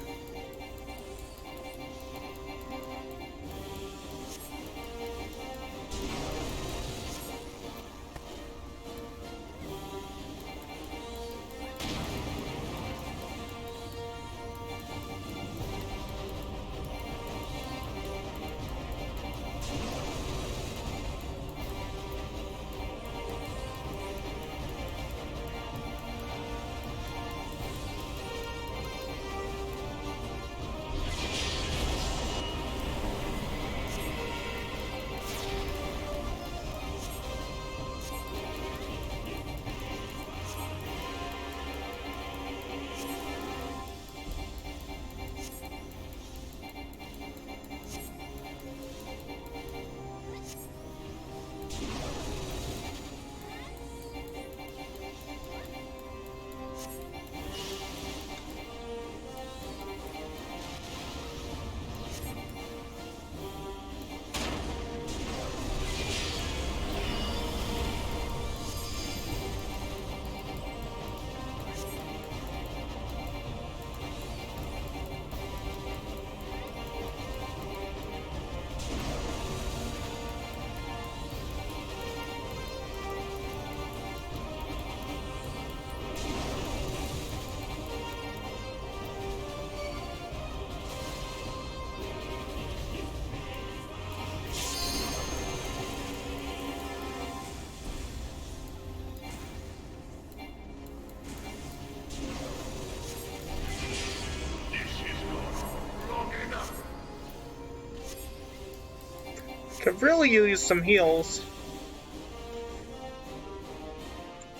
Could really use some heals.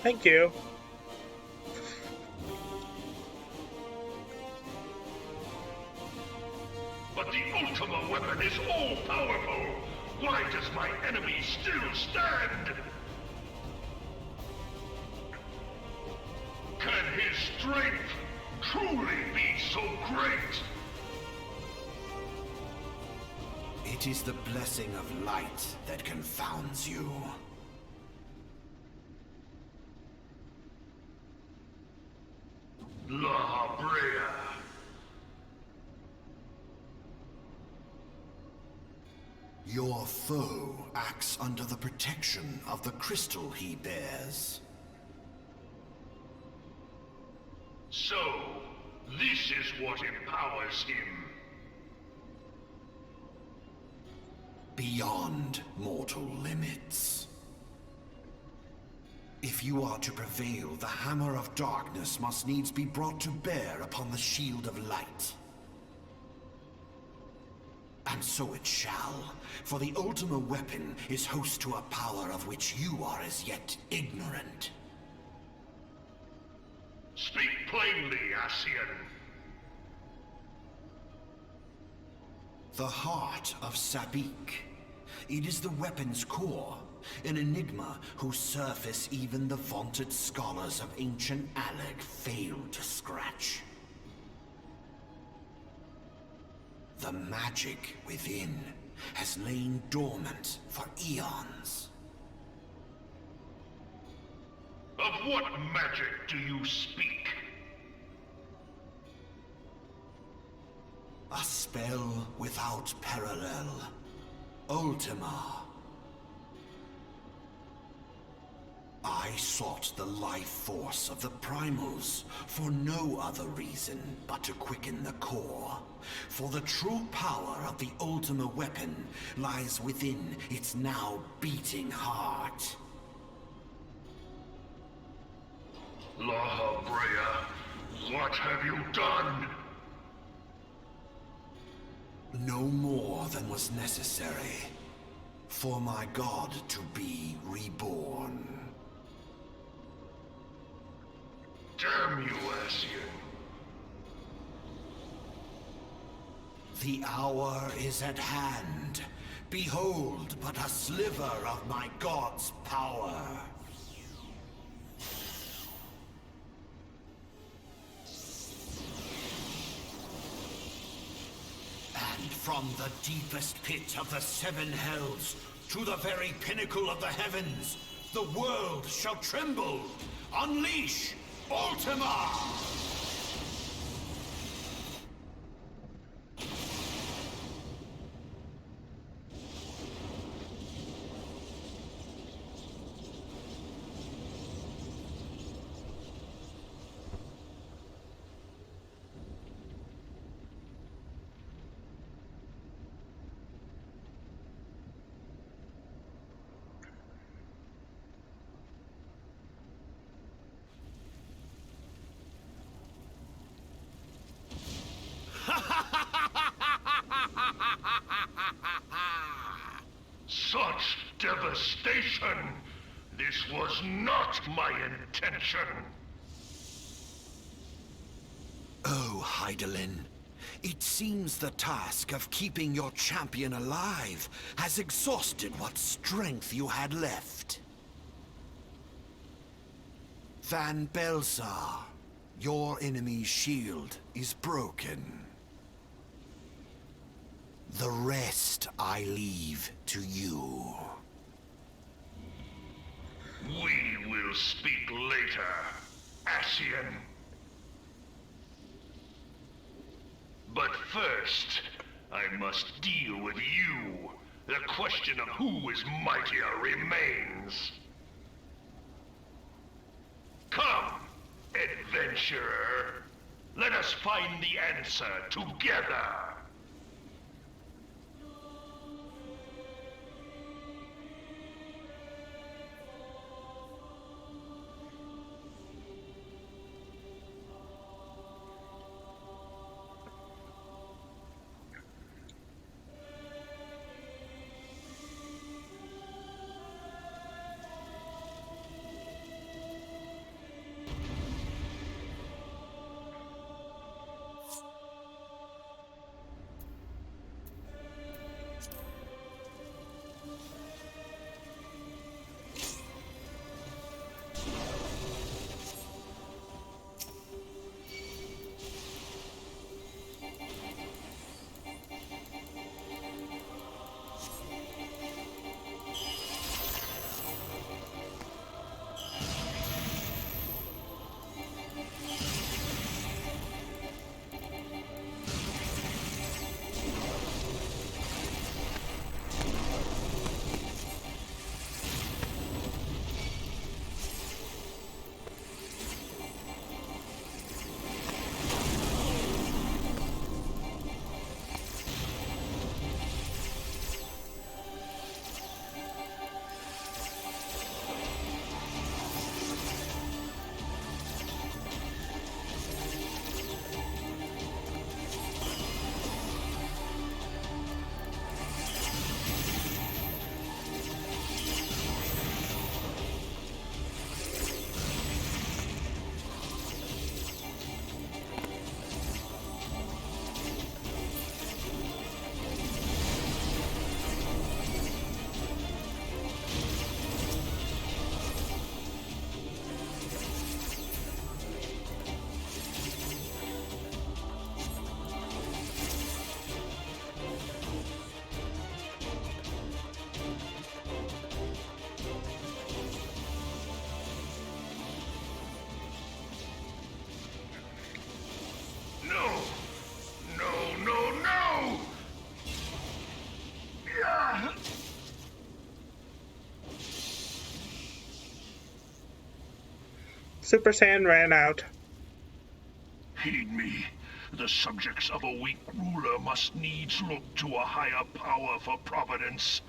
Thank you. weapon is all-powerful. Why does my enemy still stand? Can his strength truly be so great? It is the blessing of light that confounds you. La Brea. Your foe acts under the protection of the crystal he bears. So, this is what empowers him. Beyond mortal limits. If you are to prevail, the hammer of darkness must needs be brought to bear upon the shield of light. And so it shall, for the Ultima weapon is host to a power of which you are as yet ignorant. Speak plainly, Ascian. The heart of Sabik. It is the weapon's core, an enigma whose surface even the vaunted scholars of ancient Aleg failed to scratch. The magic within has lain dormant for eons. Of what magic do you speak? A spell without parallel. Ultima. I sought the life force of the primals for no other reason but to quicken the core. For the true power of the Ultima weapon lies within its now beating heart. La Brea, what have you done? No more than was necessary for my god to be reborn. Damn you, Ascian. The hour is at hand. Behold but a sliver of my god's power. And from the deepest pit of the seven hells to the very pinnacle of the heavens, the world shall tremble. Unleash Ultima! Such devastation! This was not my intention! Oh, Hydaelyn. It seems the task of keeping your champion alive has exhausted what strength you had left. Van Belsar, your enemy's shield is broken. The rest I leave to you. We will speak later, Ascian. But first, I must deal with you. The question of who is mightier remains. Come, adventurer. Let us find the answer together. Super Saiyan ran out. Heed me. The subjects of a weak ruler must needs look to a higher power for providence,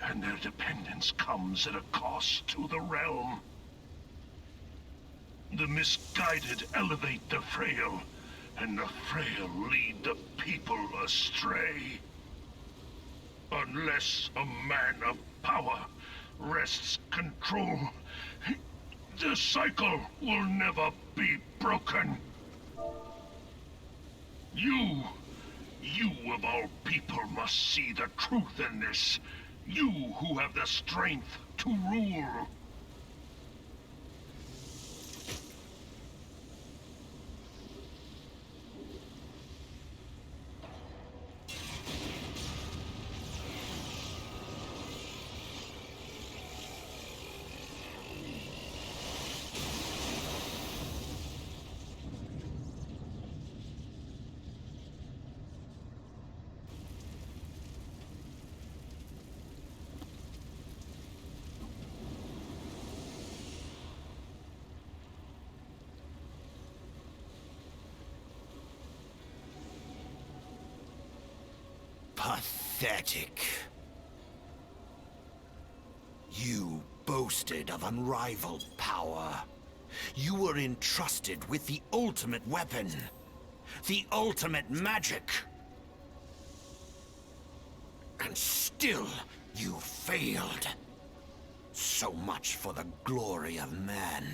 and their dependence comes at a cost to the realm. The misguided elevate the frail, and the frail lead the people astray. Unless a man of power wrests control, the cycle will never be broken. You of all people must see the truth in this. You who have the strength to rule. Pathetic. You boasted of unrivaled power. You were entrusted with the ultimate weapon. The ultimate magic. And still, you failed. So much for the glory of man.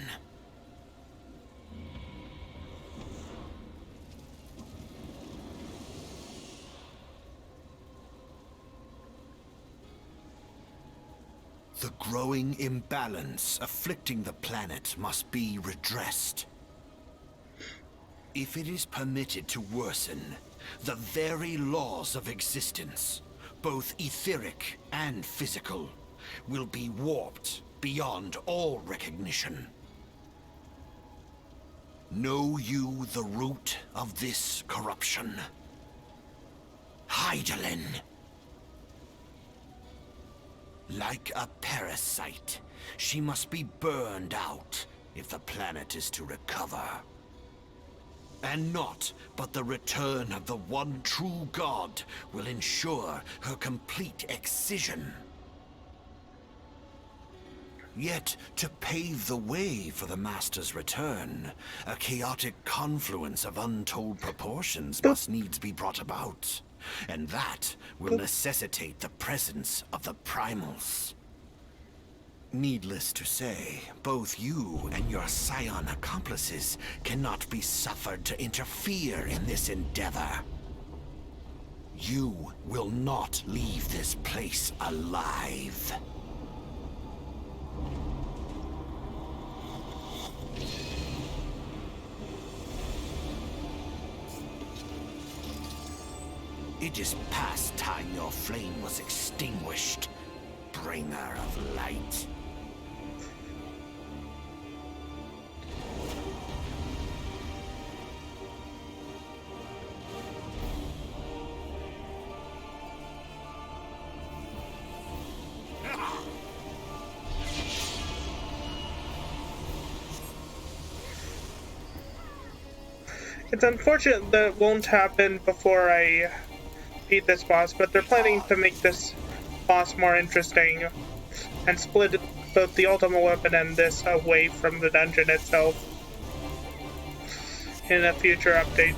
The growing imbalance afflicting the planet must be redressed. If it is permitted to worsen, the very laws of existence, both etheric and physical, will be warped beyond all recognition. Know you the root of this corruption? Hydaelyn. Like a parasite, she must be burned out if the planet is to recover. And naught but the return of the one true God will ensure her complete excision. Yet, to pave the way for the Master's return, a chaotic confluence of untold proportions must needs be brought about. And that will necessitate the presence of the primals. Needless to say, both you and your scion accomplices cannot be suffered to interfere in this endeavor. You will not leave this place alive. It is past time your flame was extinguished, bringer of light. It's unfortunate that it won't happen before I beat this boss, but they're planning to make this boss more interesting and split both the ultimate weapon and this away from the dungeon itself in a future update.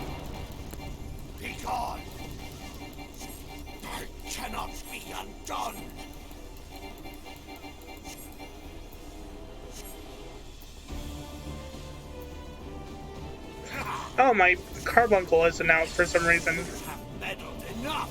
Be gone! I cannot be undone! Oh, my carbuncle isn't out for some reason. Have meddled enough!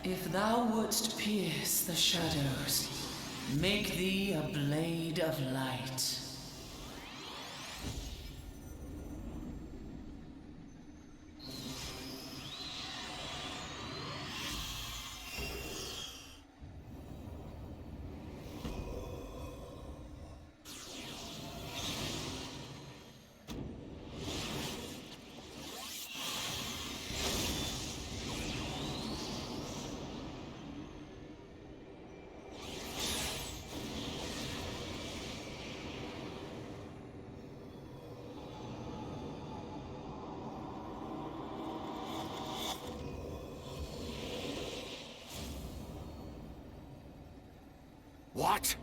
If thou wouldst pierce the shadows, make thee a blade of light. What?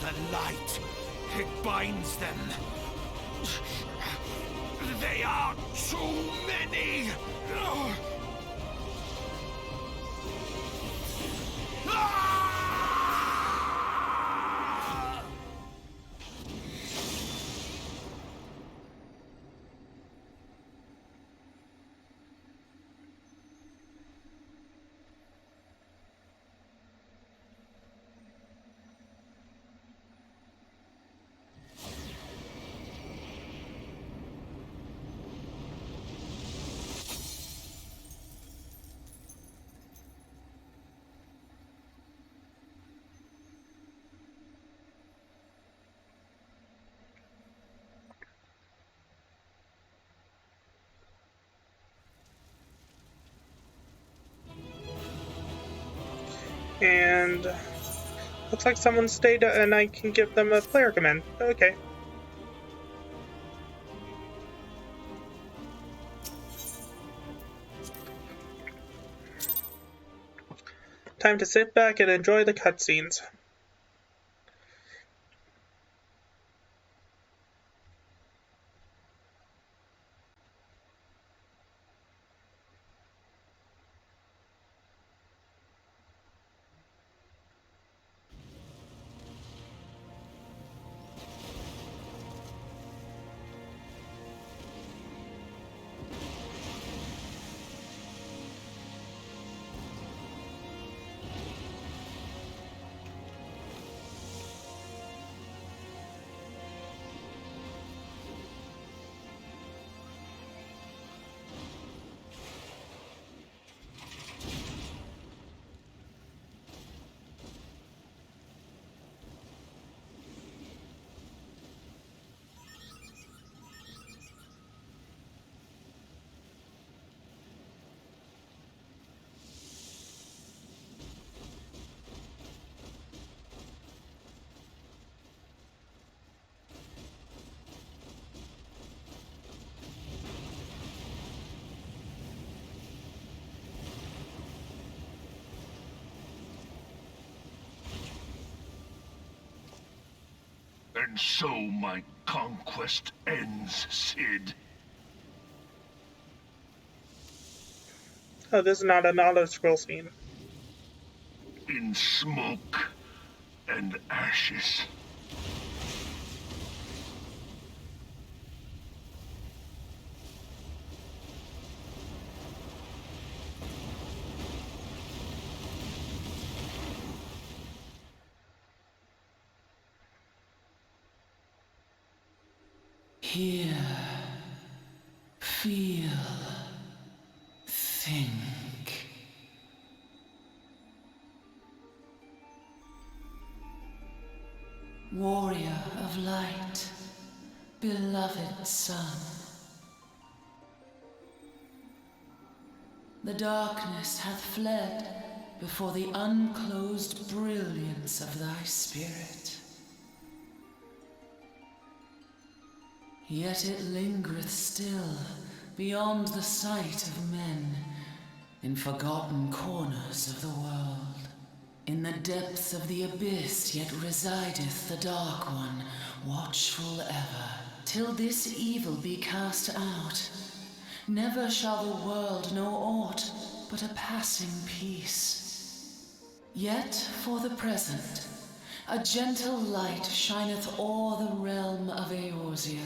The light, it binds them. They are too many! And looks like someone stayed and I can give them a player command. Okay. Time to sit back and enjoy the cutscenes. And so my conquest ends, Cid. Oh, this is not an auto-scroll scene. In smoke and ashes. Hear, feel, think. Warrior of light, beloved son. The darkness hath fled before the unclosed brilliance of thy spirit. Yet it lingereth still beyond the sight of men, in forgotten corners of the world. In the depths of the abyss yet resideth the Dark One, watchful ever, till this evil be cast out. Never shall the world know aught but a passing peace. Yet for the present, a gentle light shineth o'er the realm of Eorzea.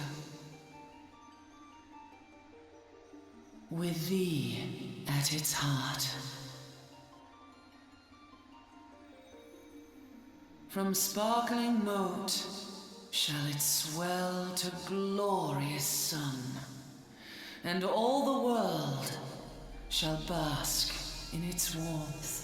With thee at its heart. From sparkling moat shall it swell to glorious sun, and all the world shall bask in its warmth.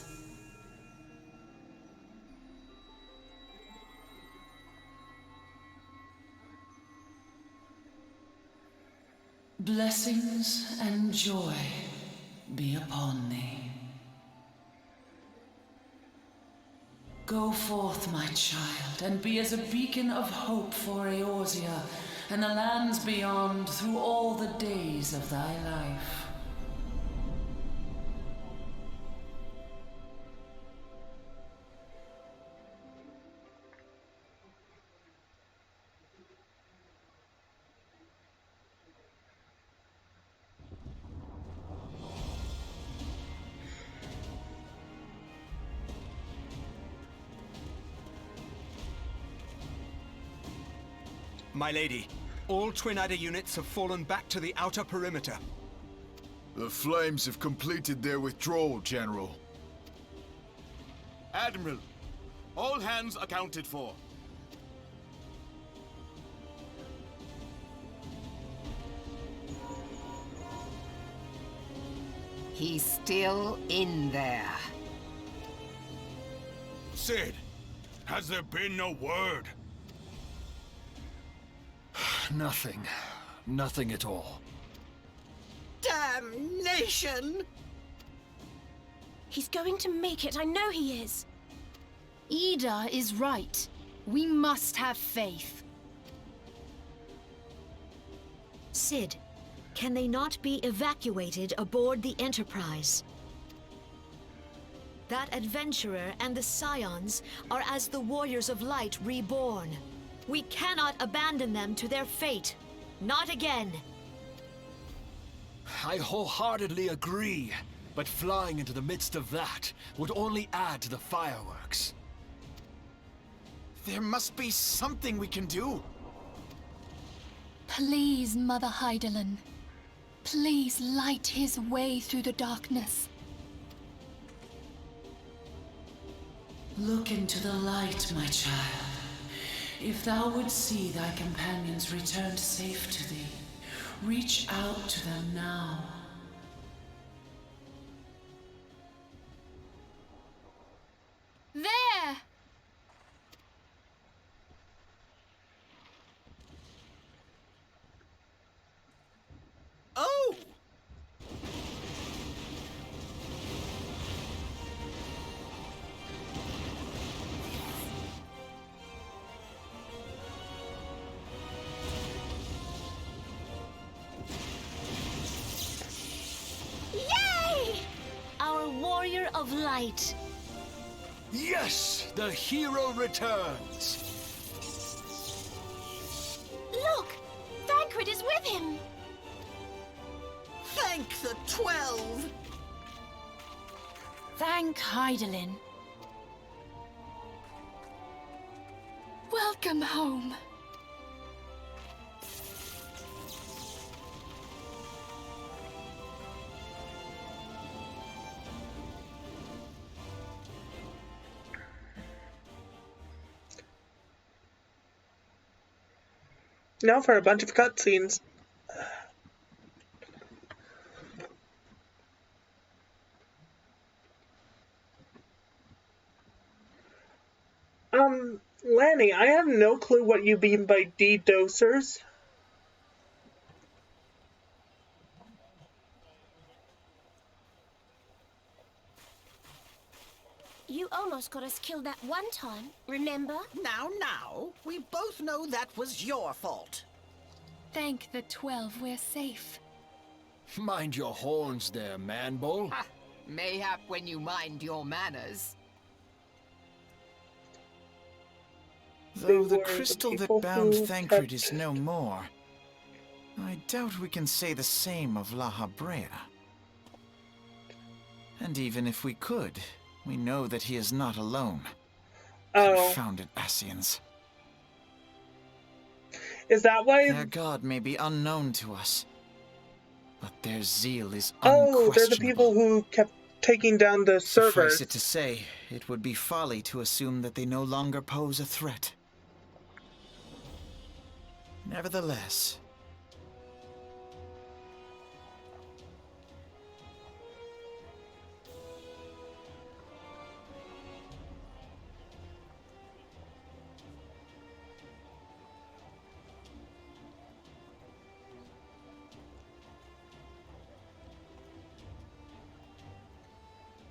Blessings and joy be upon thee. Go forth, my child, and be as a beacon of hope for Eorzea and the lands beyond through all the days of thy life. My lady, all Twin Adder units have fallen back to the outer perimeter. The Flames have completed their withdrawal, General. Admiral, all hands accounted for. He's still in there. Sid, has there been no word? Nothing. Nothing at all. Damnation! He's going to make it, I know he is. Ida is right. We must have faith. Sid, can they not be evacuated aboard the Enterprise? That adventurer and the Scions are as the Warriors of Light reborn. We cannot abandon them to their fate. Not again. I wholeheartedly agree, but flying into the midst of that would only add to the fireworks. There must be something we can do. Please, Mother Hydaelyn. Please light his way through the darkness. Look into the light, my child. If thou would see thy companions returned safe to thee, reach out to them now. There! Oh! Yay! Our Warrior of Light. Yes! The hero returns! Look! Thancred is with him! Thank the 12! Thank Hydaelyn. Welcome home. Now for a bunch of cutscenes. Lanny, I have no clue what you mean by de-dosers. You almost got us killed that one time, remember? Now, we both know that was your fault. Thank the 12 we're safe. Mind your horns there, man-bull. Ha! Mayhap when you mind your manners. Though the were the crystal that people bound who Thancred kept- is no more, I doubt we can say the same of La Habrea. And even if we could, we know that he is not alone. Oh, Confounded Ascians. is that why? Their god may be unknown to us, but their zeal is unquestionable. Oh, they're the people who kept taking down the servers. Suffice it to say, it would be folly to assume that they no longer pose a threat. Nevertheless,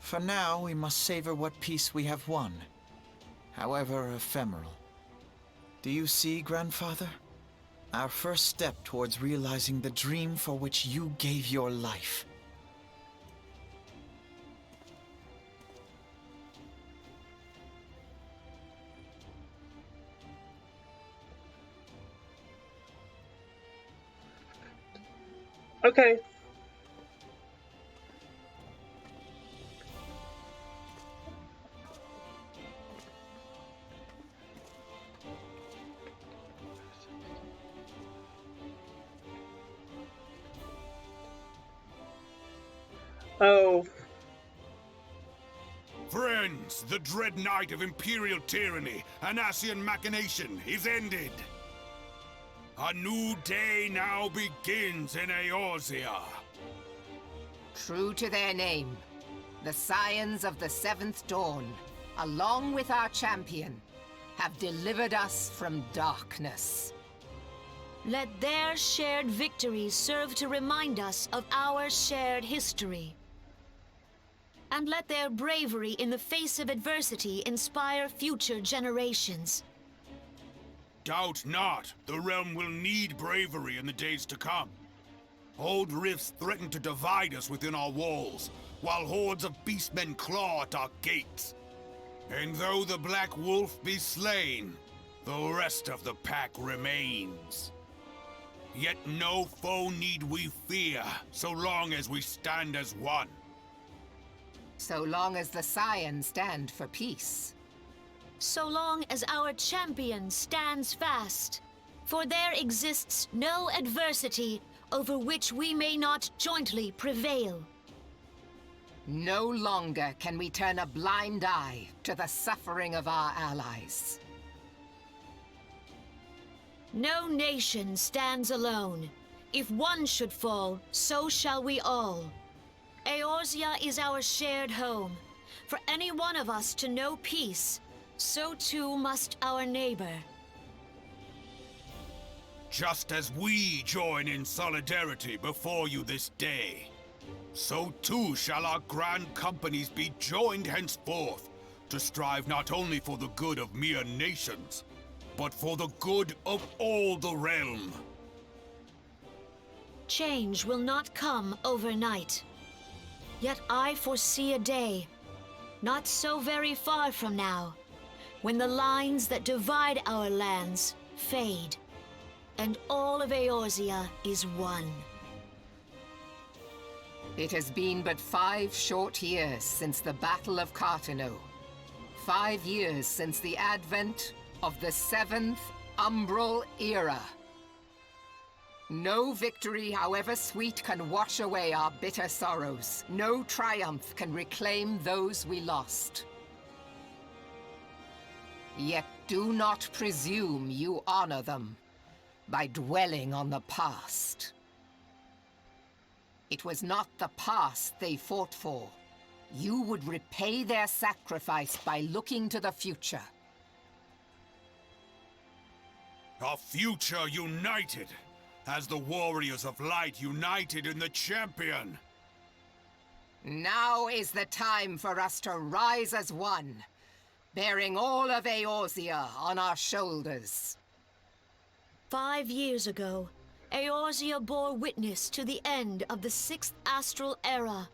for now, we must savor what peace we have won, however ephemeral. Do you see, Grandfather? Our first step towards realizing the dream for which you gave your life. Okay. Oh, Friends, the dread night of Imperial tyranny and Ascian machination is ended. A new day now begins in Eorzea. True to their name, the Scions of the Seventh Dawn, along with our champion, have delivered us from darkness. Let their shared victories serve to remind us of our shared history. And let their bravery in the face of adversity inspire future generations. Doubt not, the realm will need bravery in the days to come. Old rifts threaten to divide us within our walls, while hordes of beastmen claw at our gates. And though the Black Wolf be slain, the rest of the pack remains. Yet no foe need we fear, so long as we stand as one. So long as the Scions stand for peace. So long as our champion stands fast. For there exists no adversity over which we may not jointly prevail. No longer can we turn a blind eye to the suffering of our allies. No nation stands alone. If one should fall, so shall we all. Eorzea is our shared home. For any one of us to know peace, so too must our neighbor. Just as we join in solidarity before you this day, so too shall our grand companies be joined henceforth to strive not only for the good of mere nations, but for the good of all the realm. Change will not come overnight. Yet I foresee a day, not so very far from now, when the lines that divide our lands fade, and all of Eorzea is one. It has been but 5 short years since the Battle of Cartano. 5 years since the advent of the 7th Umbral Era. No victory, however sweet, can wash away our bitter sorrows. No triumph can reclaim those we lost. Yet do not presume you honor them by dwelling on the past. It was not the past they fought for. You would repay their sacrifice by looking to the future. A future united, as the warriors of light united in the champion. Now is the time for us to rise as one, bearing all of Eorzea on our shoulders. 5 years ago, Eorzea bore witness to the end of the 6th Astral Era.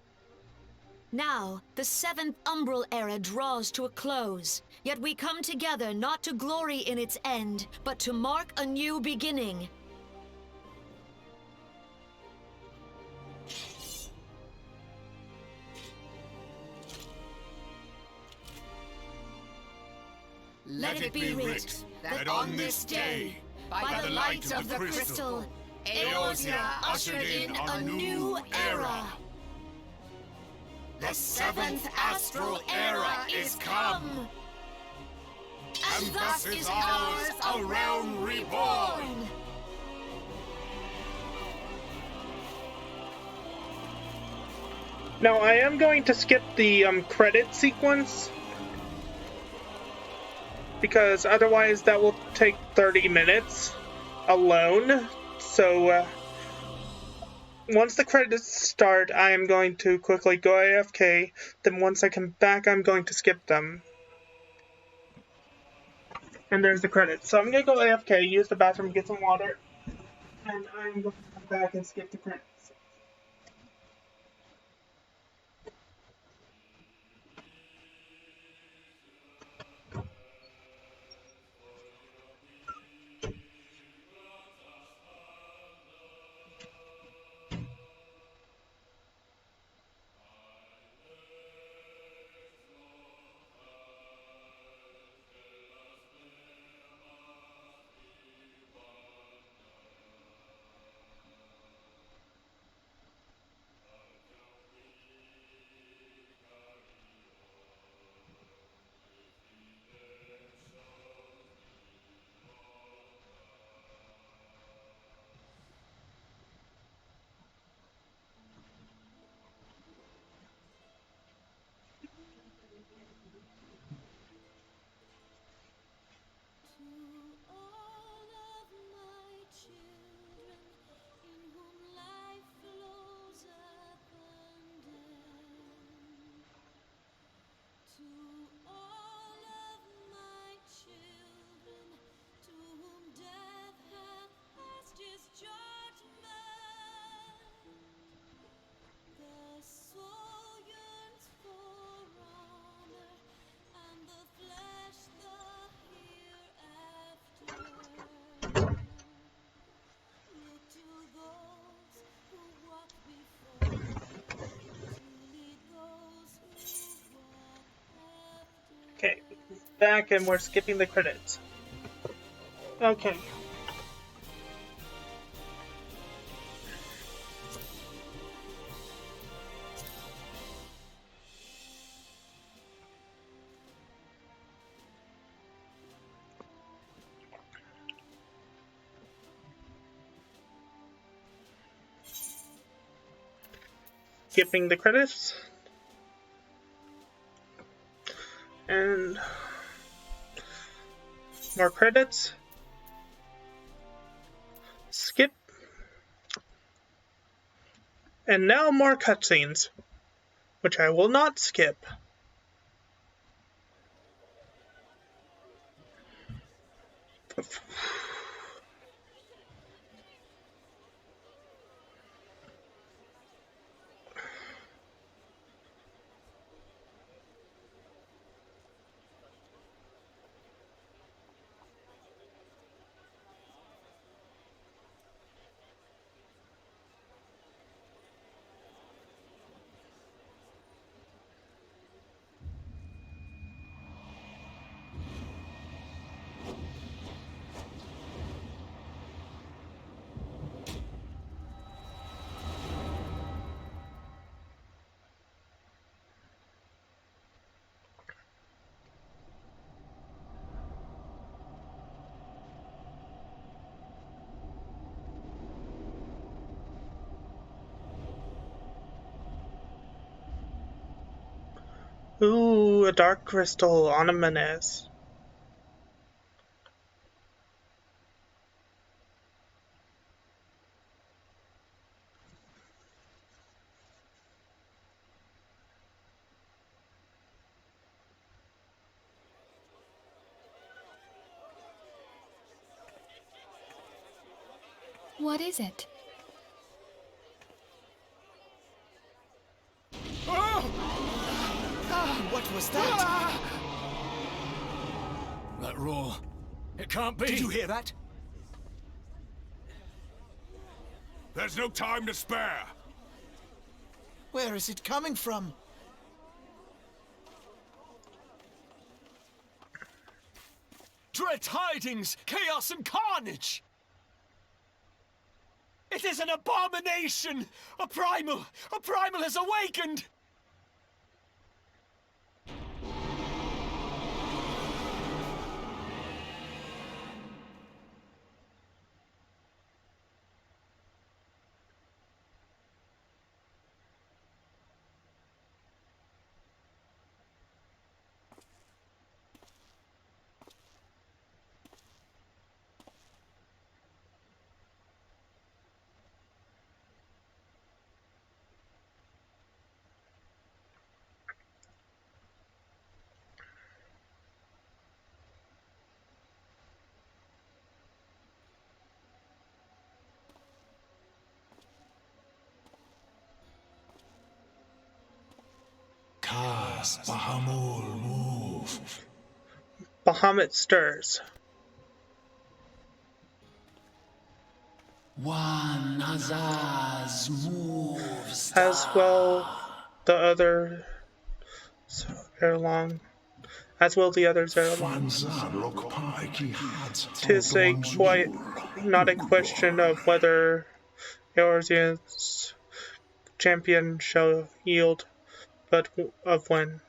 Now, the 7th Umbral Era draws to a close, yet we come together not to glory in its end, but to mark a new beginning. Let it be writ that on this day, by the light of the crystal, Eorzea ushered in a new era. The 7th Astral Era is come, and thus is ours a realm reborn. Now I am going to skip the credit sequence, because otherwise that will take 30 minutes alone. So once the credits start, I am going to quickly go AFK. Then once I come back, I'm going to skip them. And there's the credits. So I'm going to go AFK, use the bathroom, get some water, and I'm going to come back and skip the credits. Okay, back and we're skipping the credits. Okay. Skipping the credits. And more credits. Skip. And now more cutscenes, which I will not skip. Ooh, a dark crystal on a menace. What is it? What was that? That roar. It can't be. Did you hear that? There's no time to spare. Where is it coming from? Dread tidings, chaos and carnage! It is an abomination! A primal has awakened! Bahamul, move. Bahamut stirs. One Azaz moves. As well the other Erlong. As will the others Erlong. Tis a quite not a question of whether Eorzea's champion shall yield, but of when.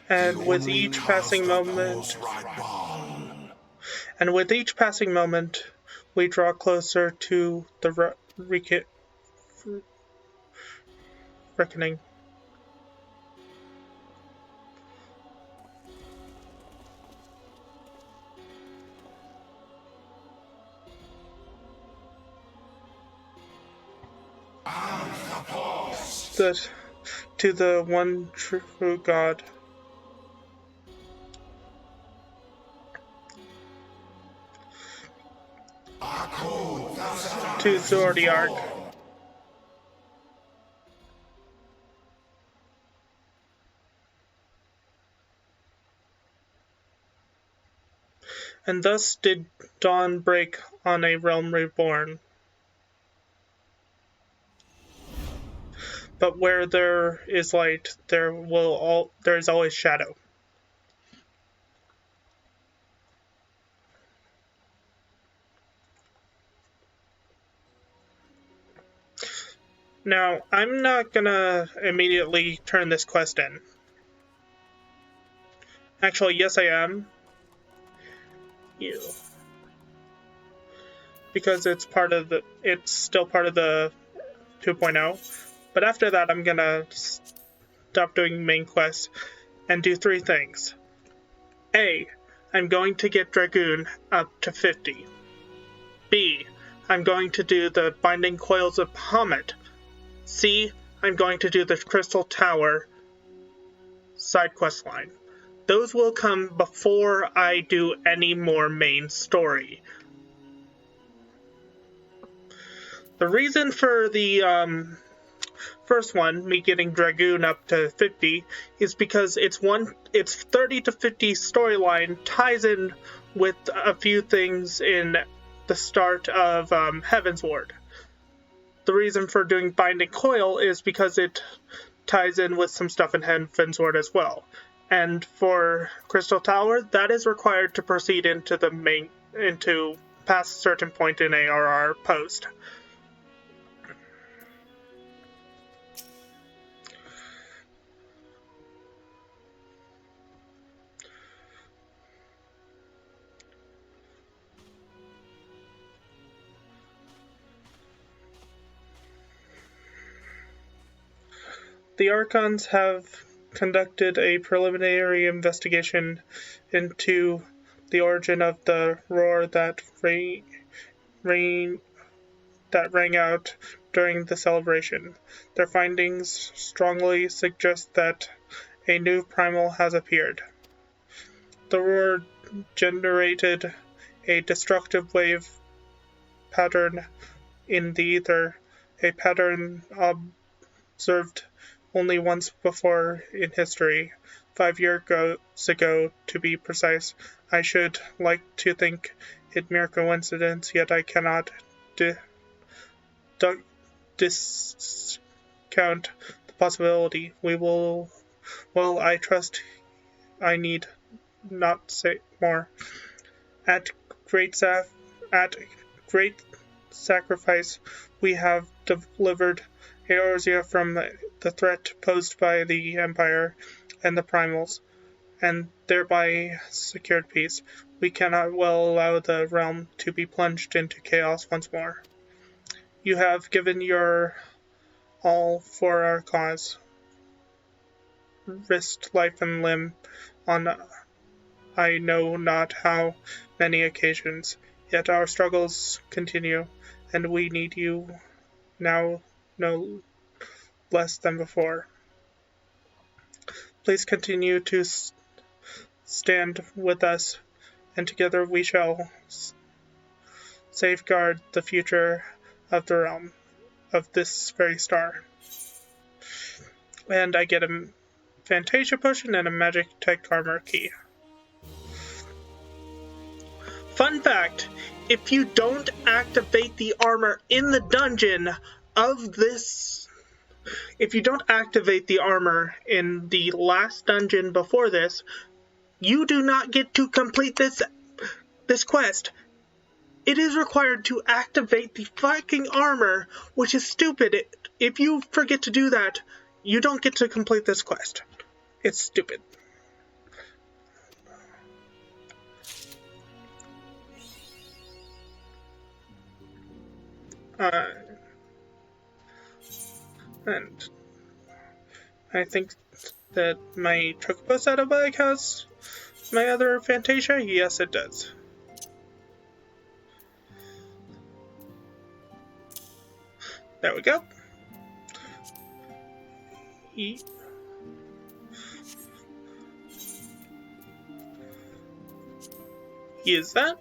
And with each passing moment, we draw closer to the reckoning. To the one true God. To Zordiark. And thus did dawn break on a realm reborn. But where there is light, there is always shadow. Now, I'm not gonna immediately turn this quest in. Actually, yes I am. Because it's still part of the 2.0. But after that, I'm gonna stop doing main quests and do 3 things. A, I'm going to get Dragoon up to 50. B, I'm going to do the Binding Coils of Bahamut. C, I'm going to do the Crystal Tower side quest line. Those will come before I do any more main story. The reason for the first one, me getting Dragoon up to 50, is because its 30 to 50 storyline ties in with a few things in the start of Heavensward. The reason for doing Binding Coil is because it ties in with some stuff in Heavensward as well. And for Crystal Tower, that is required to proceed into past a certain point in ARR post. The Archons have conducted a preliminary investigation into the origin of the roar that rang out during the celebration. Their findings strongly suggest that a new primal has appeared. The roar generated a destructive wave pattern in the ether, a pattern observed only once before in history, 5 years ago to be precise. I should like to think it mere coincidence, yet I cannot discount the possibility. Well, I trust I need not say more. At great sacrifice, we have delivered Eorzea from the threat posed by the Empire and the Primals, and thereby secured peace. We cannot well allow the realm to be plunged into chaos once more. You have given your all for our cause, risked life and limb on I know not how many occasions, yet our struggles continue, and we need you now no less than before. Please continue to stand with us, and together we shall safeguard the future of the realm, of this very star. And I get a Fantasia potion and a magic tech armor key. Fun fact, if you don't activate the armor in the dungeon of this, if you don't activate the armor in the last dungeon before this, you do not get to complete this quest. It is required to activate the fucking armor, which is stupid. If you forget to do that, you don't get to complete this quest. It's stupid. And I think that my Chocobo saddlebag has my other Fantasia. Yes, it does. There we go. Use that.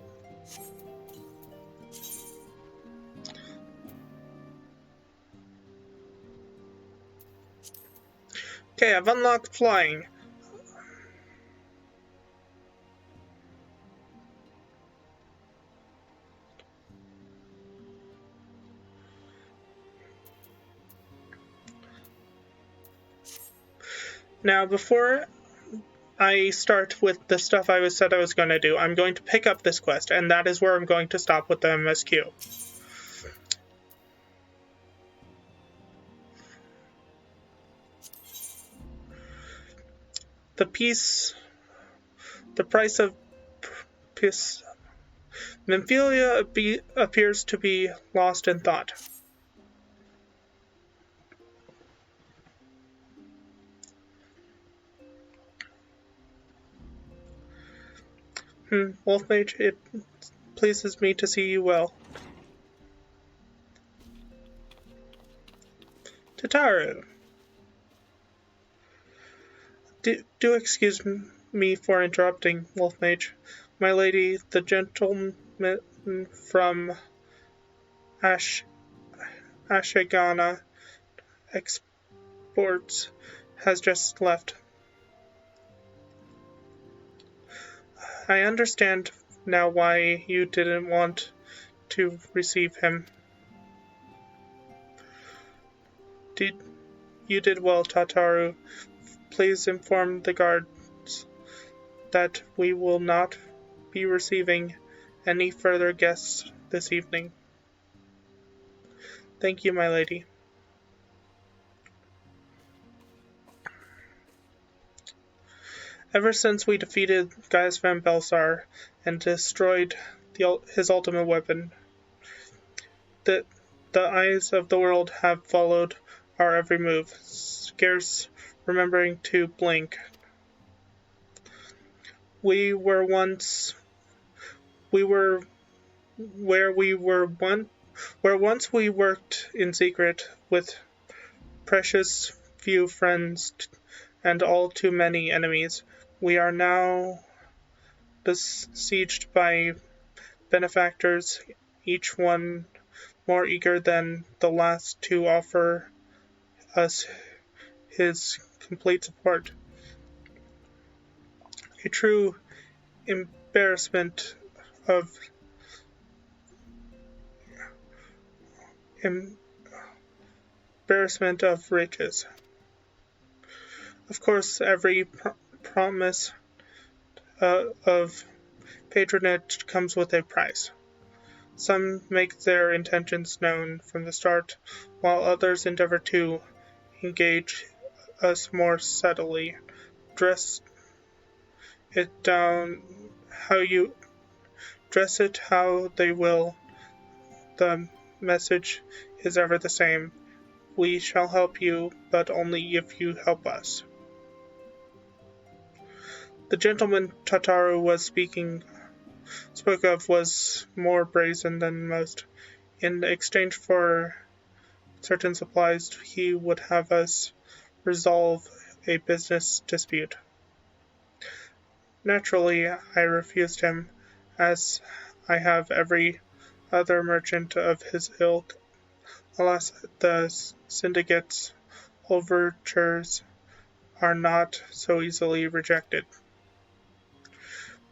Okay, I've unlocked flying. Now, before I start with the stuff I said I was going to do, I'm going to pick up this quest, and that is where I'm going to stop with the MSQ. The price of peace. Nymphelia appears to be lost in thought. Wolfmage, it pleases me to see you well. Tataru. Do excuse me for interrupting, Wolfmage. My lady, the gentleman from Ashigana Exports has just left. I understand now why you didn't want to receive him. You did well, Tataru. Please inform the guards that we will not be receiving any further guests this evening. Thank you, my lady. Ever since we defeated Gaius van Belsar and destroyed his ultimate weapon, the eyes of the world have followed our every move, scarce remembering to blink. Where once we worked in secret with precious few friends and all too many enemies, we are now besieged by benefactors, each one more eager than the last to offer us his complete support. A true embarrassment of riches. Of course, every promise of patronage comes with a price. Some make their intentions known from the start, while others endeavor to engage us more subtly. Dress it how they will. The message is ever the same. We shall help you, but only if you help us. The gentleman Tataru spoke of was more brazen than most. In exchange for certain supplies, he would have us resolve a business dispute. Naturally, I refused him, as I have every other merchant of his ilk. Alas, the syndicate's overtures are not so easily rejected.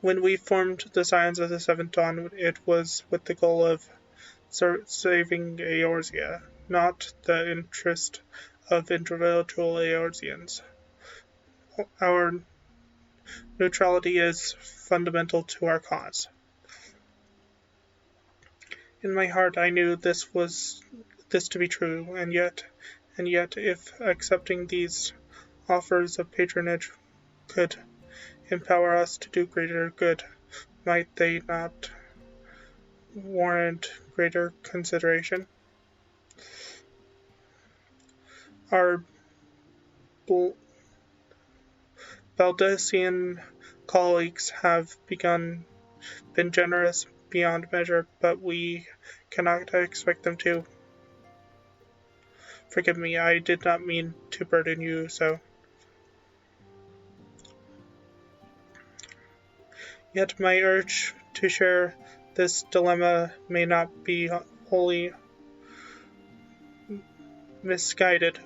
When we formed the Scions of the Seventh Dawn, it was with the goal of saving Eorzea, not the interest of individual Eorzeans. Our neutrality is fundamental to our cause. In my heart, I knew this to be true, and yet, if accepting these offers of patronage could empower us to do greater good, might they not warrant greater consideration? Our Baldessian colleagues have been generous beyond measure, but we cannot expect them to. Forgive me, I did not mean to burden you so. Yet my urge to share this dilemma may not be wholly misguided.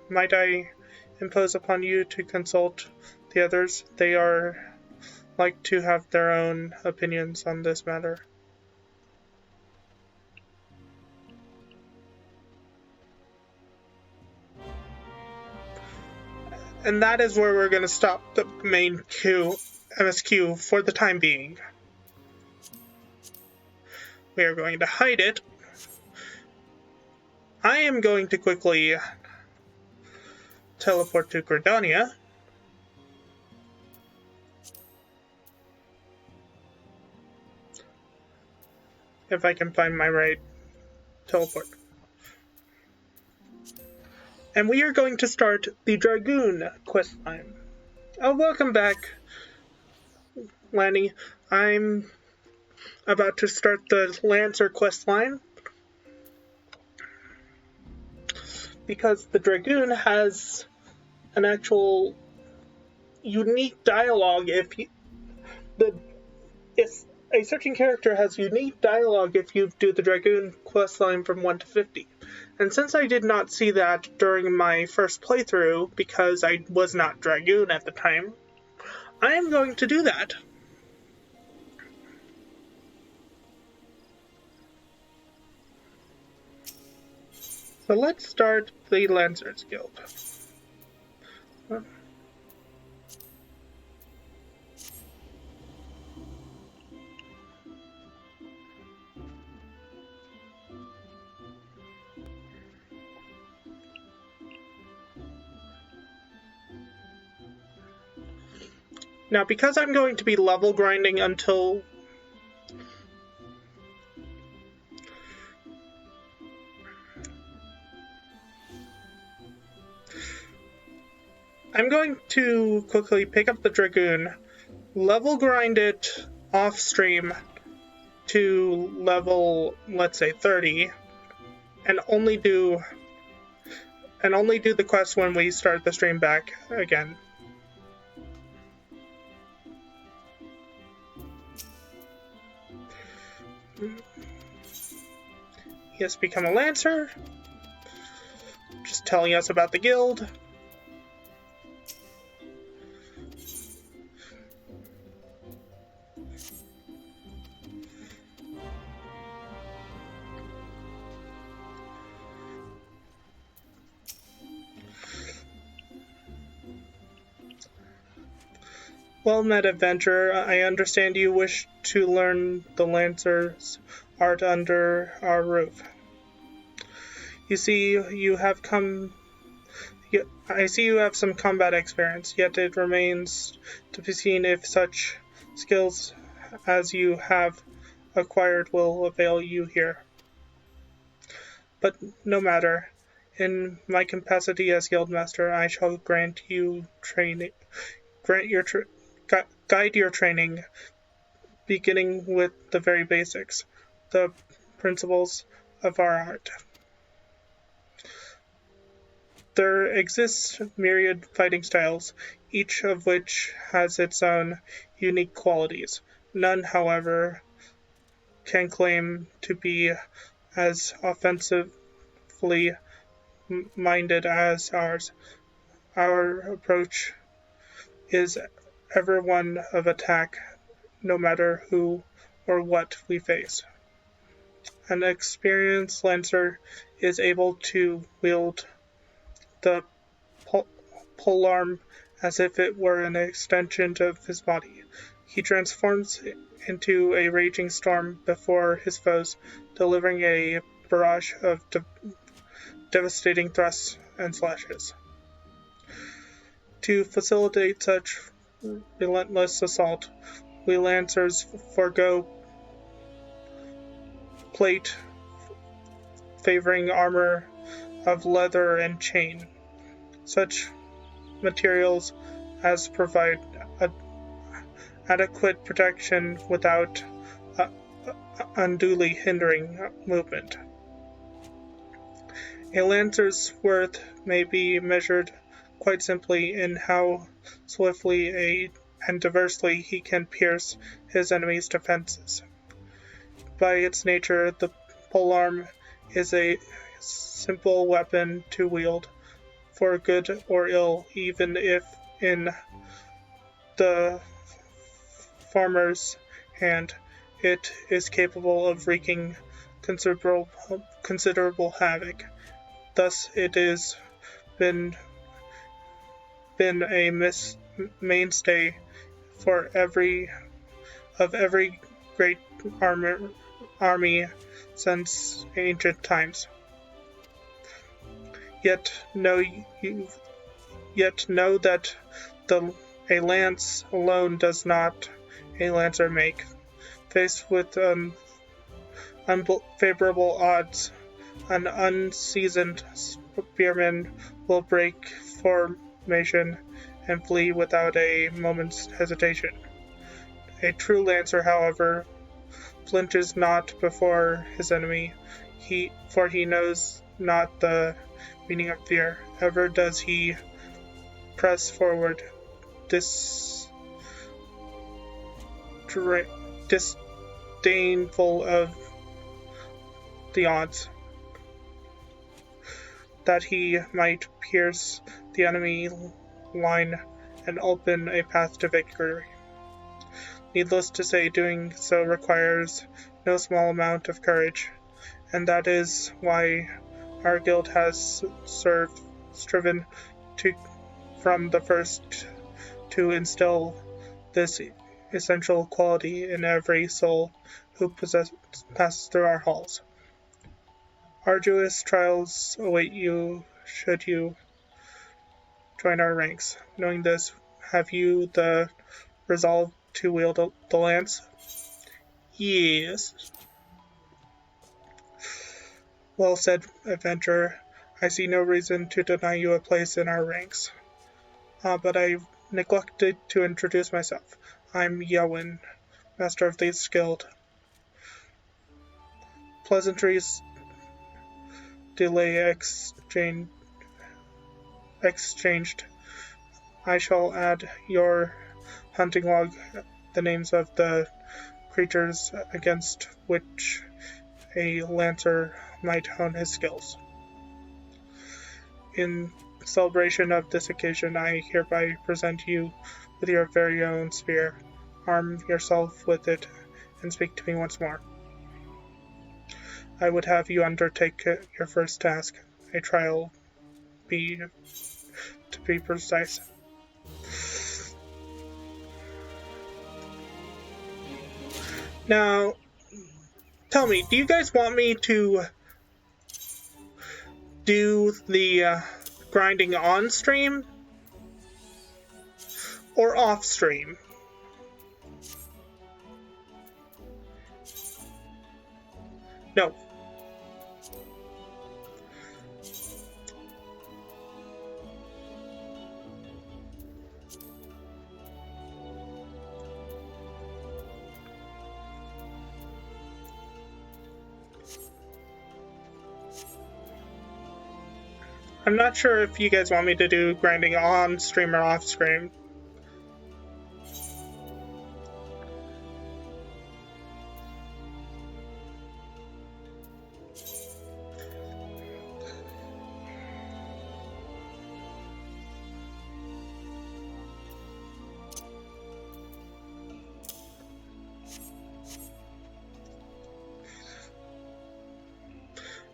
Might I impose upon you to consult the others? They are like to have their own opinions on this matter. And that is where we're going to stop the main MSQ for the time being. We are going to hide it. I am going to quickly teleport to Gridania. If I can find my right teleport. And we are going to start the Dragoon questline. Oh, welcome back, Lanny. I'm about to start the Lancer questline because the Dragoon has an actual unique dialogue. If a certain character has unique dialogue if you do the Dragoon questline from 1 to 50. And since I did not see that during my first playthrough, because I was not Dragoon at the time, I am going to do that. So let's start the Lancers Guild. Now, because I'm going to be level grinding until I'm going to quickly pick up the Dragoon, level grind it off stream to level, let's say, 30, and only do the quest when we start the stream back again. He has become a Lancer. Just telling us about the guild. Well met, adventurer. I understand you wish to learn the Lancer's art under our roof. I see you have some combat experience, yet it remains to be seen if such skills as you have acquired will avail you here. But no matter. In my capacity as guildmaster, I shall grant you training. Guide your training, beginning with the very basics, the principles of our art. There exist myriad fighting styles, each of which has its own unique qualities. None, however, can claim to be as offensively minded as ours. Our approach is ever one of attack, no matter who or what we face. An experienced Lancer is able to wield the polearm as if it were an extension of his body. He transforms into a raging storm before his foes, delivering a barrage of devastating thrusts and slashes. To facilitate such relentless assault, we Lancers forego plate, favoring armor of leather and chain. Such materials as provide adequate protection without unduly hindering movement. A Lancer's worth may be measured quite simply in how swiftly and diversely he can pierce his enemy's defenses. By its nature, the polearm is a simple weapon to wield, for good or ill, even if in the farmer's hand it is capable of wreaking considerable havoc. Thus it has been a mainstay for every great army since ancient times. Yet know that a lance alone does not a Lancer make. Faced with unfavorable odds, an unseasoned spearman will break formation and flee without a moment's hesitation. A true Lancer, however, flinches not before his enemy, for he knows not the meaning of fear. Ever does he press forward, disdainful of the odds, that he might pierce the enemy line and open a path to victory. Needless to say, doing so requires no small amount of courage, and that is why our guild has striven from the first to instill this essential quality in every soul who passes through our halls. Arduous trials await you should you join our ranks. Knowing this, have you the resolve to wield the lance? Yes. Well said, adventurer. I see no reason to deny you a place in our ranks. But I neglected to introduce myself. I'm Yewin, master of this guild. Pleasantries delay exchanged. I shall add your hunting log the names of the creatures against which a lancer might hone his skills. In celebration of this occasion, I hereby present you with your very own spear. Arm yourself with it and speak to me once more. I would have you undertake your first task, a trial to be precise. Now, tell me, do you guys want me to do the grinding on stream or off stream? No. I'm not sure if you guys want me to do grinding on stream or off stream.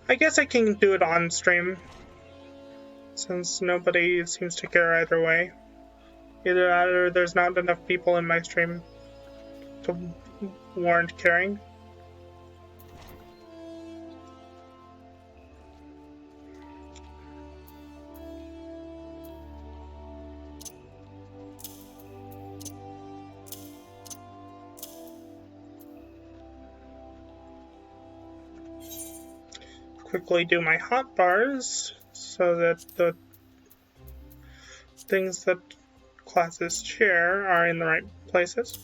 I guess I can do it on stream, since nobody seems to care either way. Either that or there's not enough people in my stream to warrant caring. Quickly do my hotbars so that the things that classes share are in the right places.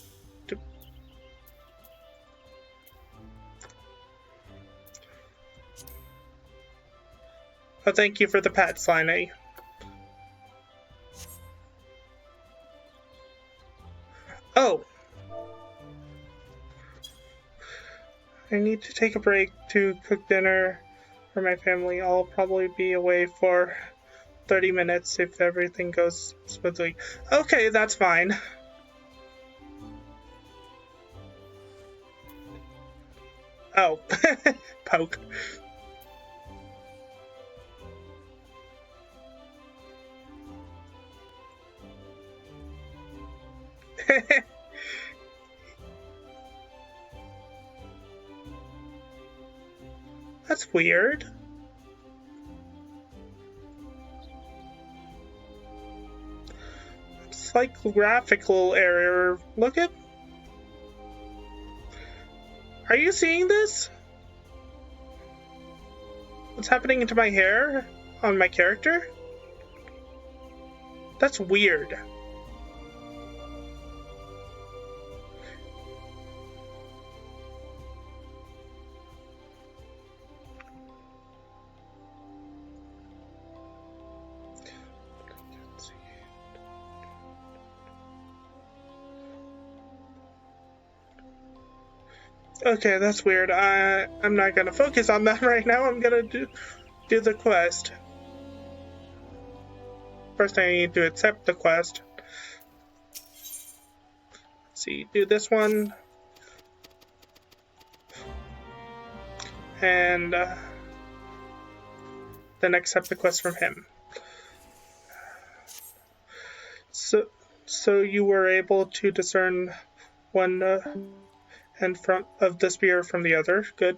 Oh, thank you for the pat, Sliny. Oh! I need to take a break to cook dinner for my family. I'll probably be away for 30 minutes if everything goes smoothly. Okay, that's fine. Oh, poke. That's weird. It's like graphical error. Look at. Are you seeing this? What's happening to my hair on my character? That's weird. Okay, that's weird. I'm not gonna focus on that right now. I'm gonna do the quest. First, I need to accept the quest. Let's see, do this one. And then accept the quest from him. So you were able to discern one end of the spear from the other. Good.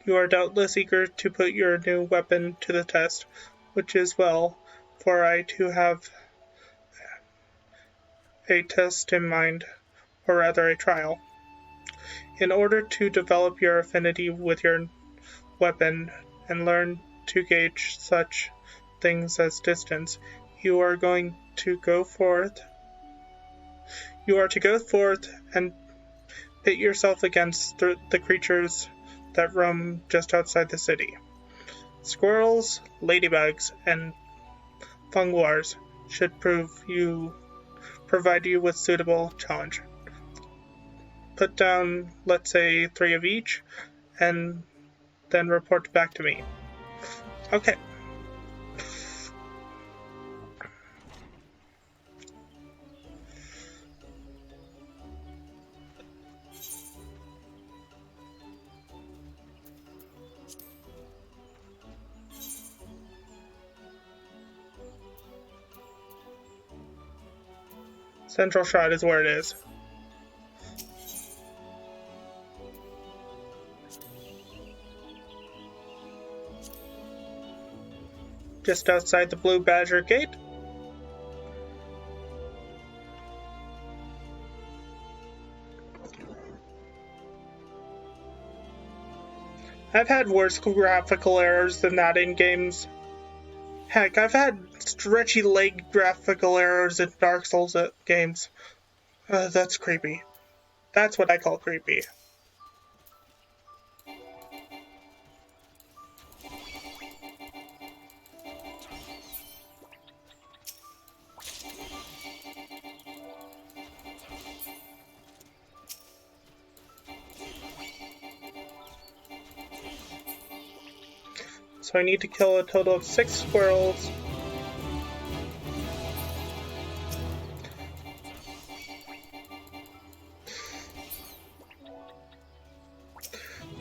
You are doubtless eager to put your new weapon to the test, which is well, for I too have a test in mind, or rather a trial. In order to develop your affinity with your weapon and learn to gauge such things as distance, you are to go forth and pit yourself against the creatures that roam just outside the city. Squirrels, ladybugs, and funguars should provide you with suitable challenge. put down, let's say, 3 of each, and then report back to me. Okay. Central shot is where it is. Just outside the Blue Badger Gate. I've had worse graphical errors than that in games. Heck, I've had stretchy leg graphical errors in Dark Souls games. That's creepy. That's what I call creepy. So I need to kill a total of 6 squirrels.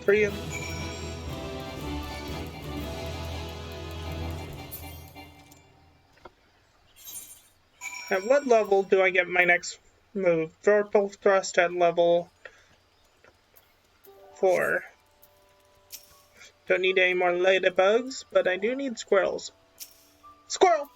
Three of them. At what level do I get my next move? Vorpal Thrust at level 4. Don't need any more ladybugs, but I do need squirrels. Squirrel!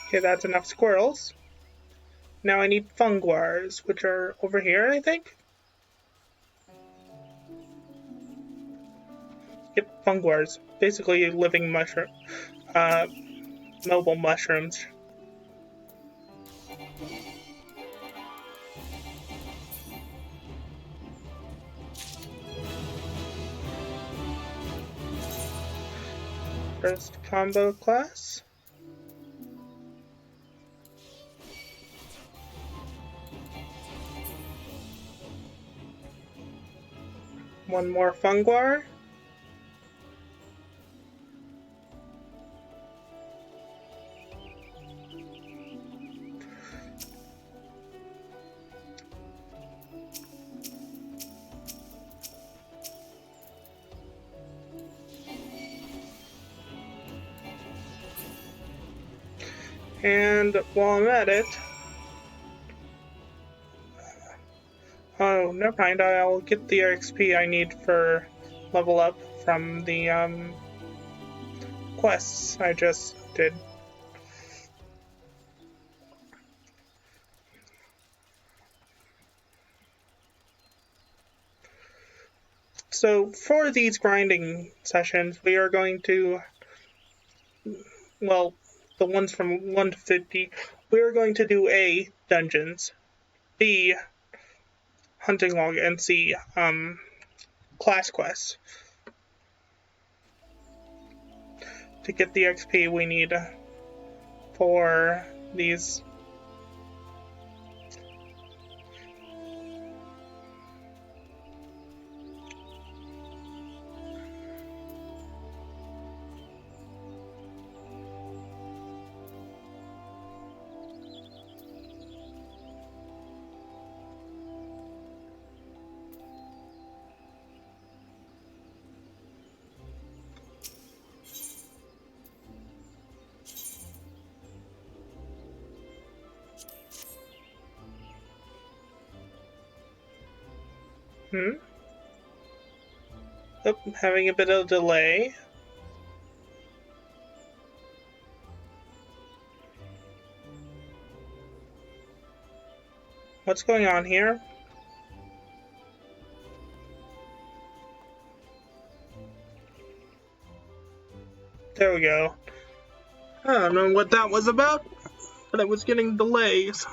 Okay, that's enough squirrels. Now I need funguars, which are over here, I think? Yep, funguars. Basically living mushroom, mobile mushrooms. First combo class. One more funguar. And while I'm at it, oh, never mind, I'll get the XP I need for level up from the quests I just did. So for these grinding sessions, we are going to, well, the ones from 1 to 50, we are going to do A, dungeons, B, hunting log, and C, class quests. To get the XP we need for these. Oh, having a bit of delay. What's going on here? There we go. I don't know what that was about, but I was getting delays.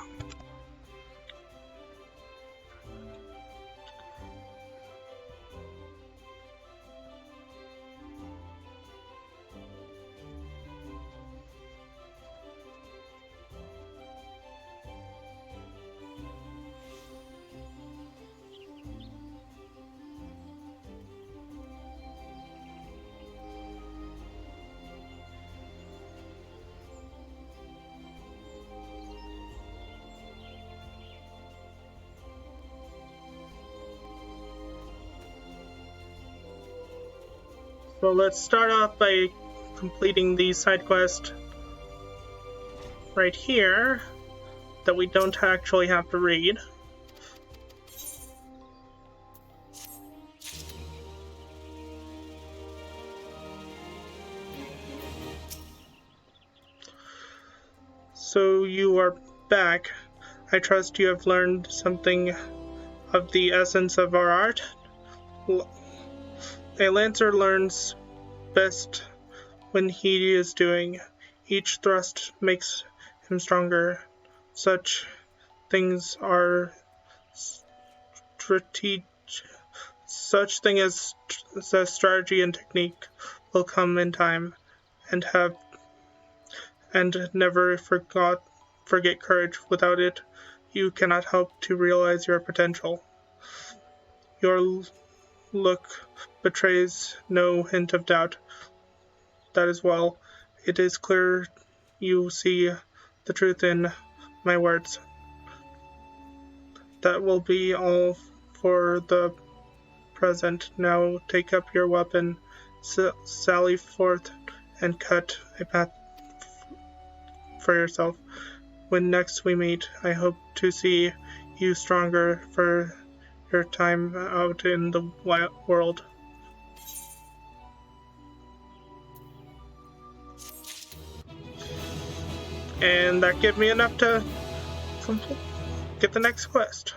So let's start off by completing the side quest right here that we don't actually have to read. So you are back. I trust you have learned something of the essence of our art. A lancer learns best when he is doing. Each thrust makes him stronger. Such things are such thing as strategy and technique will come in time, and never forget courage. Without it, you cannot hope to realize your potential. Your look betrays no hint of doubt. That is well. It is clear you see the truth in my words. That will be all for the present. Now take up your weapon, sally forth, and cut a path for yourself. When next we meet, I hope to see you stronger for your time out in the world. And that gave me enough to get the next quest.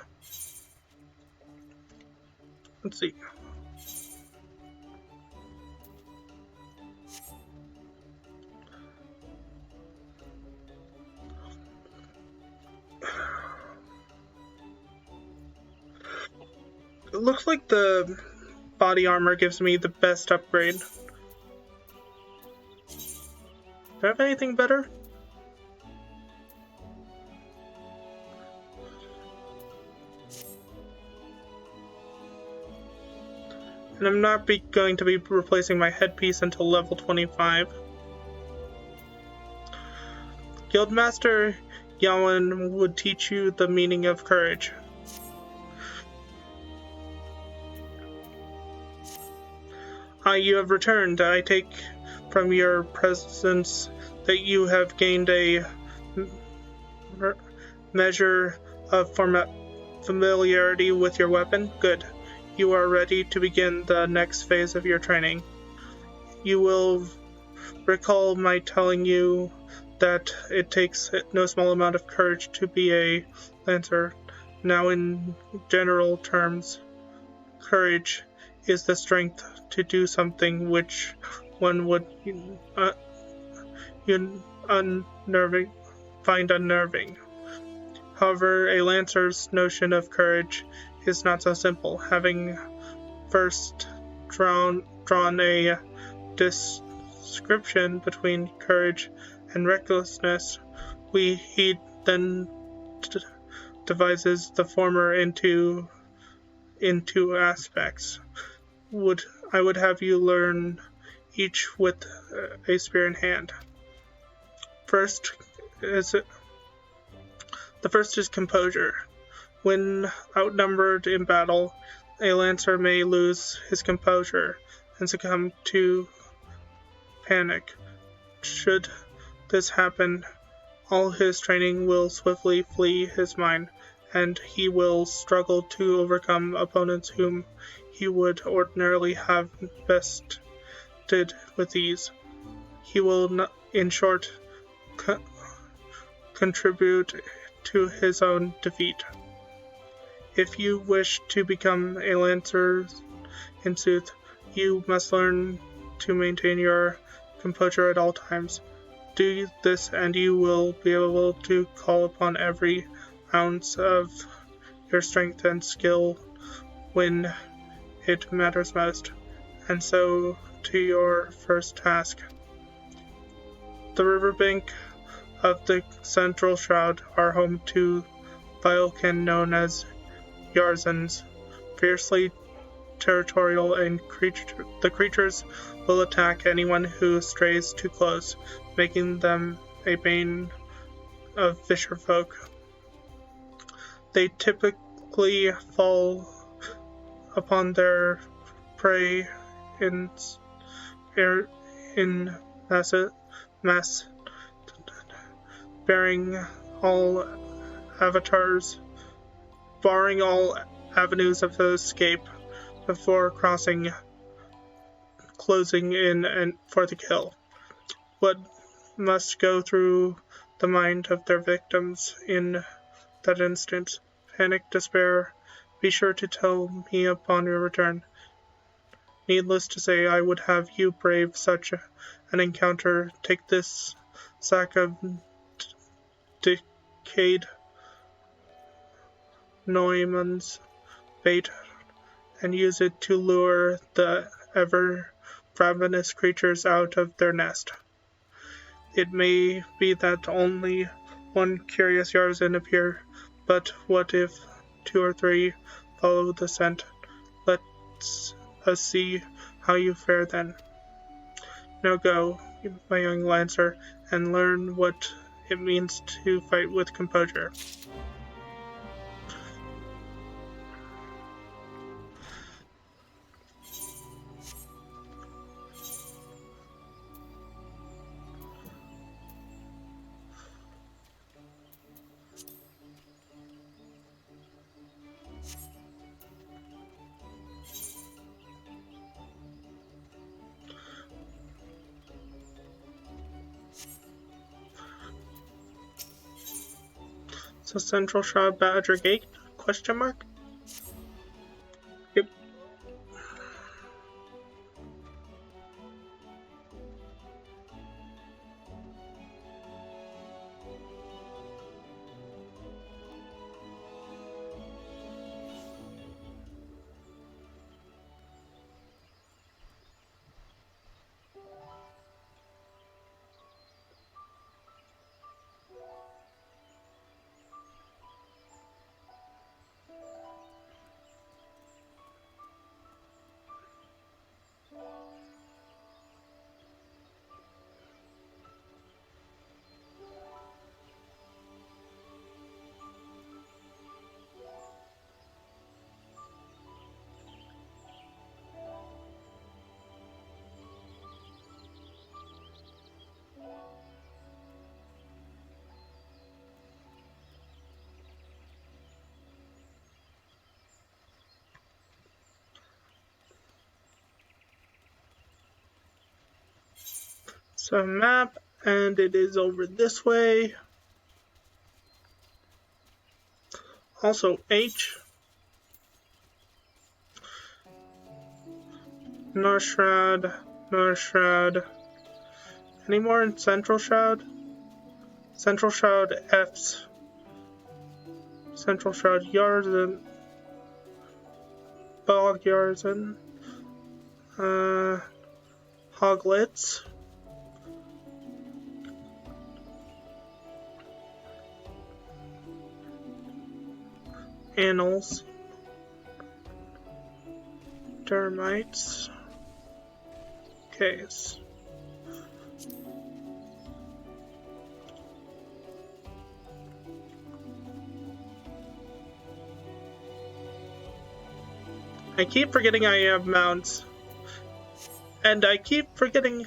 Let's see. It looks like the body armor gives me the best upgrade. Do I have anything better? And I'm not going to be replacing my headpiece until level 25. Guildmaster Yawen would teach you the meaning of courage. You have returned. I take from your presence that you have gained a measure of familiarity with your weapon. Good. You are ready to begin the next phase of your training. You will recall my telling you that it takes no small amount of courage to be a lancer. Now, in general terms, courage is the strength to do something which one would find unnerving. However, a lancer's notion of courage is not so simple. Having first drawn a description between courage and recklessness, he then divides the former into aspects. I would have you learn each with a spear in hand. The first is composure. When outnumbered in battle, a lancer may lose his composure and succumb to panic. Should this happen, all his training will swiftly flee his mind, and he will struggle to overcome opponents whom he would ordinarily have bested with ease. He will, in short, contribute to his own defeat. If you wish to become a lancer in sooth, you must learn to maintain your composure at all times. Do this and you will be able to call upon every ounce of your strength and skill when it matters most. And so, to your first task. The riverbank of the Central Shroud are home to biokin known as Yarzans, fiercely territorial, and the creatures will attack anyone who strays too close, making them a bane of fisherfolk. They typically fall upon their prey in mass, bearing all avatars, barring all avenues of escape before closing in and for the kill. What must go through the mind of their victims in that instant? Panic, despair. Be sure to tell me upon your return. Needless to say, I would have you brave such an encounter. Take this sack of decayed Neumann's bait and use it to lure the ever-ravenous creatures out of their nest. It may be that only one curious Yarzan appear, but what if 2 or 3 follow the scent? Let's see how you fare then. Now go, my young Lancer, and learn what it means to fight with composure. So Central Shroud Badger Gate? Question mark? Yep. So map, and it is over this way. Also H. North Shroud, North Shroud. Any more in Central Shroud? Central Shroud F's. Central Shroud Yarzan. Bog Yarzan. Hoglets. Annals. Termites. Case. I keep forgetting I have mounts. And I keep forgetting...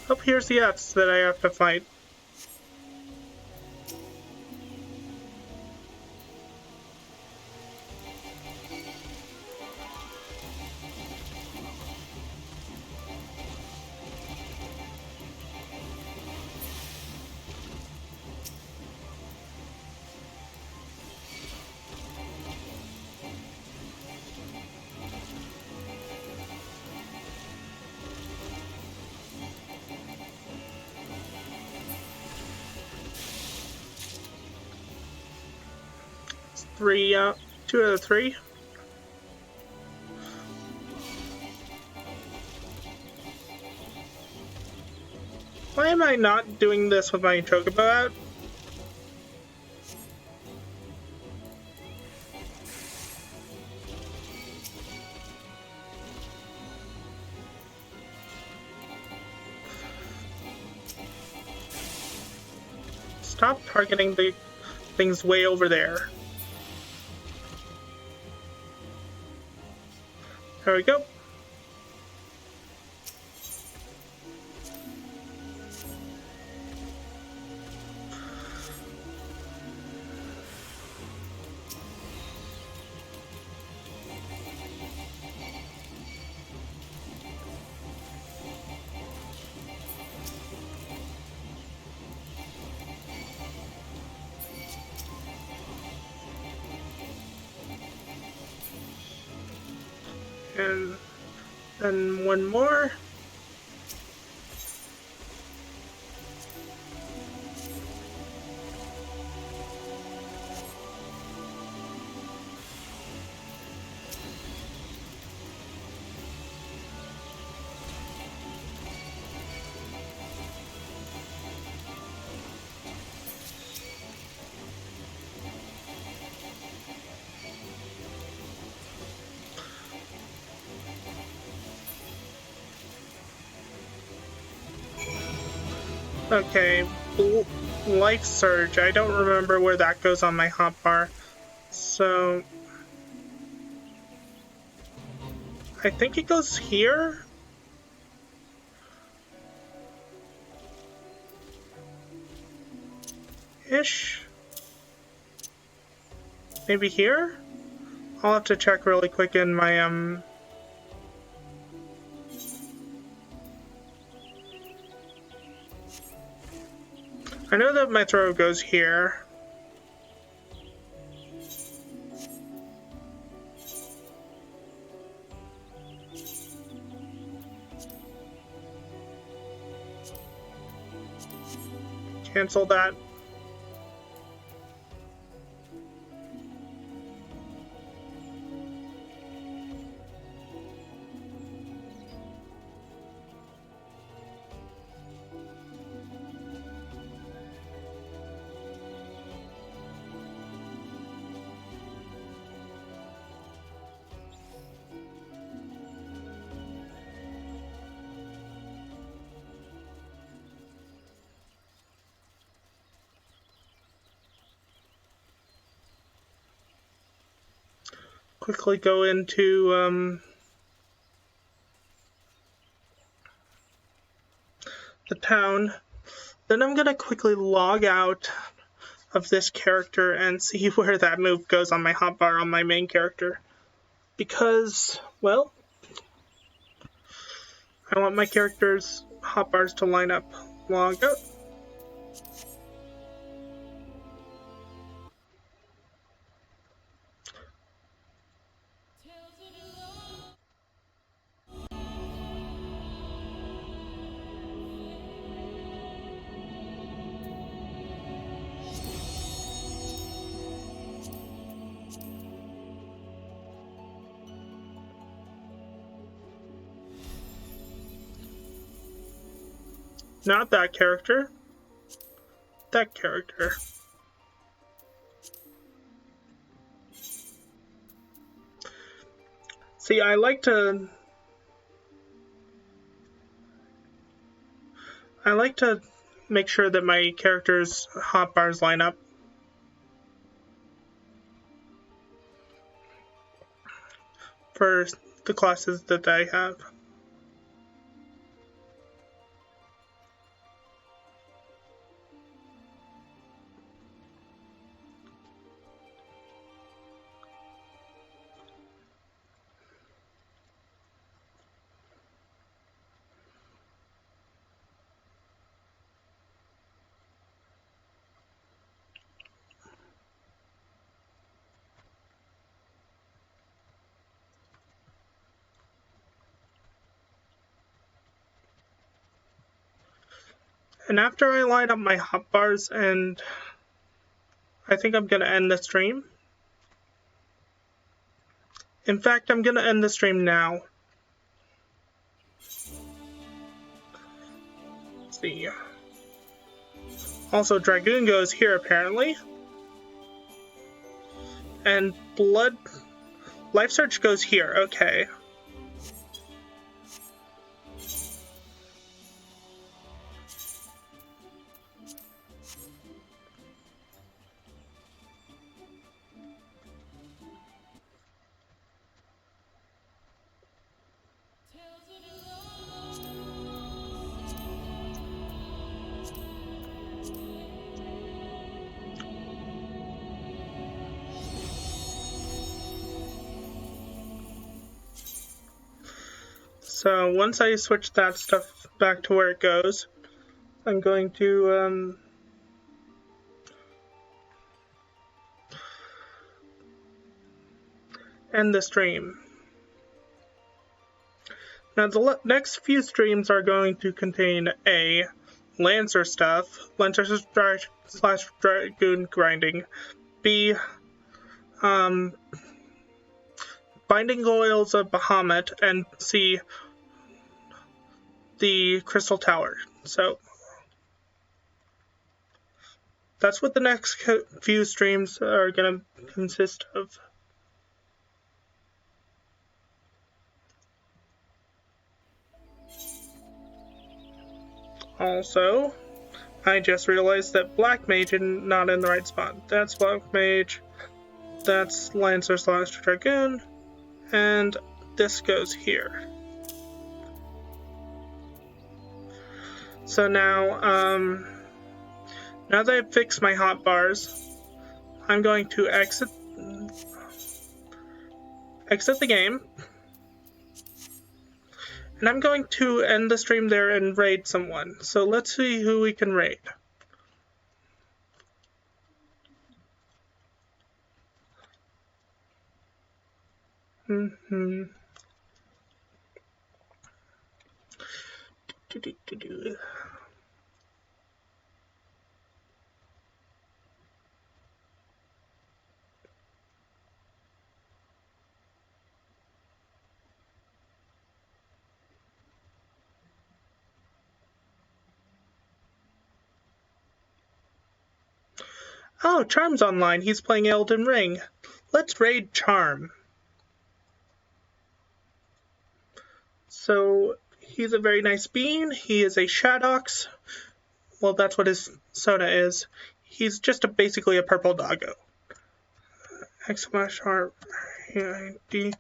Oh, here's the Fs that I have to fight. 2 out of 3. Why am I not doing this with my chocobo out? Stop targeting the things way over there. There we go. And then one more. Okay, Life Surge. I don't remember where that goes on my hotbar. So I think it goes here? Ish? Maybe here? I'll have to check really quick in my, I know that my throw goes here. Cancel that. Quickly go into the town. Then I'm gonna quickly log out of this character and see where that move goes on my hotbar on my main character. Because, well, I want my character's hotbars to line up. Log out. Not that character. That character. See, I like to make sure that my character's hotbars line up. For the classes that I have. And after I line up my hotbars, and I think I'm gonna end the stream. In fact, I'm gonna end the stream now. Let's see. Also, Dragoon goes here apparently. And Life Search goes here, okay. So once I switch that stuff back to where it goes, I'm going to end the stream. Now the next few streams are going to contain A, Lancer stuff, Lancer slash Dragoon grinding, B, Binding Oils of Bahamut, and C, the Crystal Tower. So that's what the next few streams are going to consist of. Also, I just realized that Black Mage is not in the right spot. That's Black Mage, that's Lancer slash Dragoon, and this goes here. So now, now that I've fixed my hotbars, I'm going to exit the game, and I'm going to end the stream there and raid someone. So let's see who we can raid. Oh, Charm's online. He's playing Elden Ring. Let's raid Charm. So, he's a very nice being. He is a Shadox. Well, that's what his soda is. He's just basically a purple doggo. !D.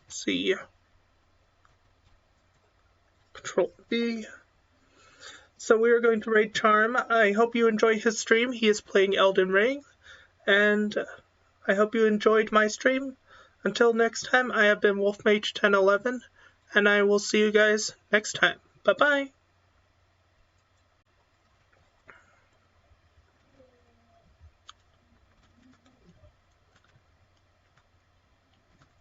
C. Control B. So we are going to raid Charm. I hope you enjoy his stream. He is playing Elden Ring. And I hope you enjoyed my stream. Until next time, I have been Wolfmage1011, and I will see you guys next time. Bye-bye.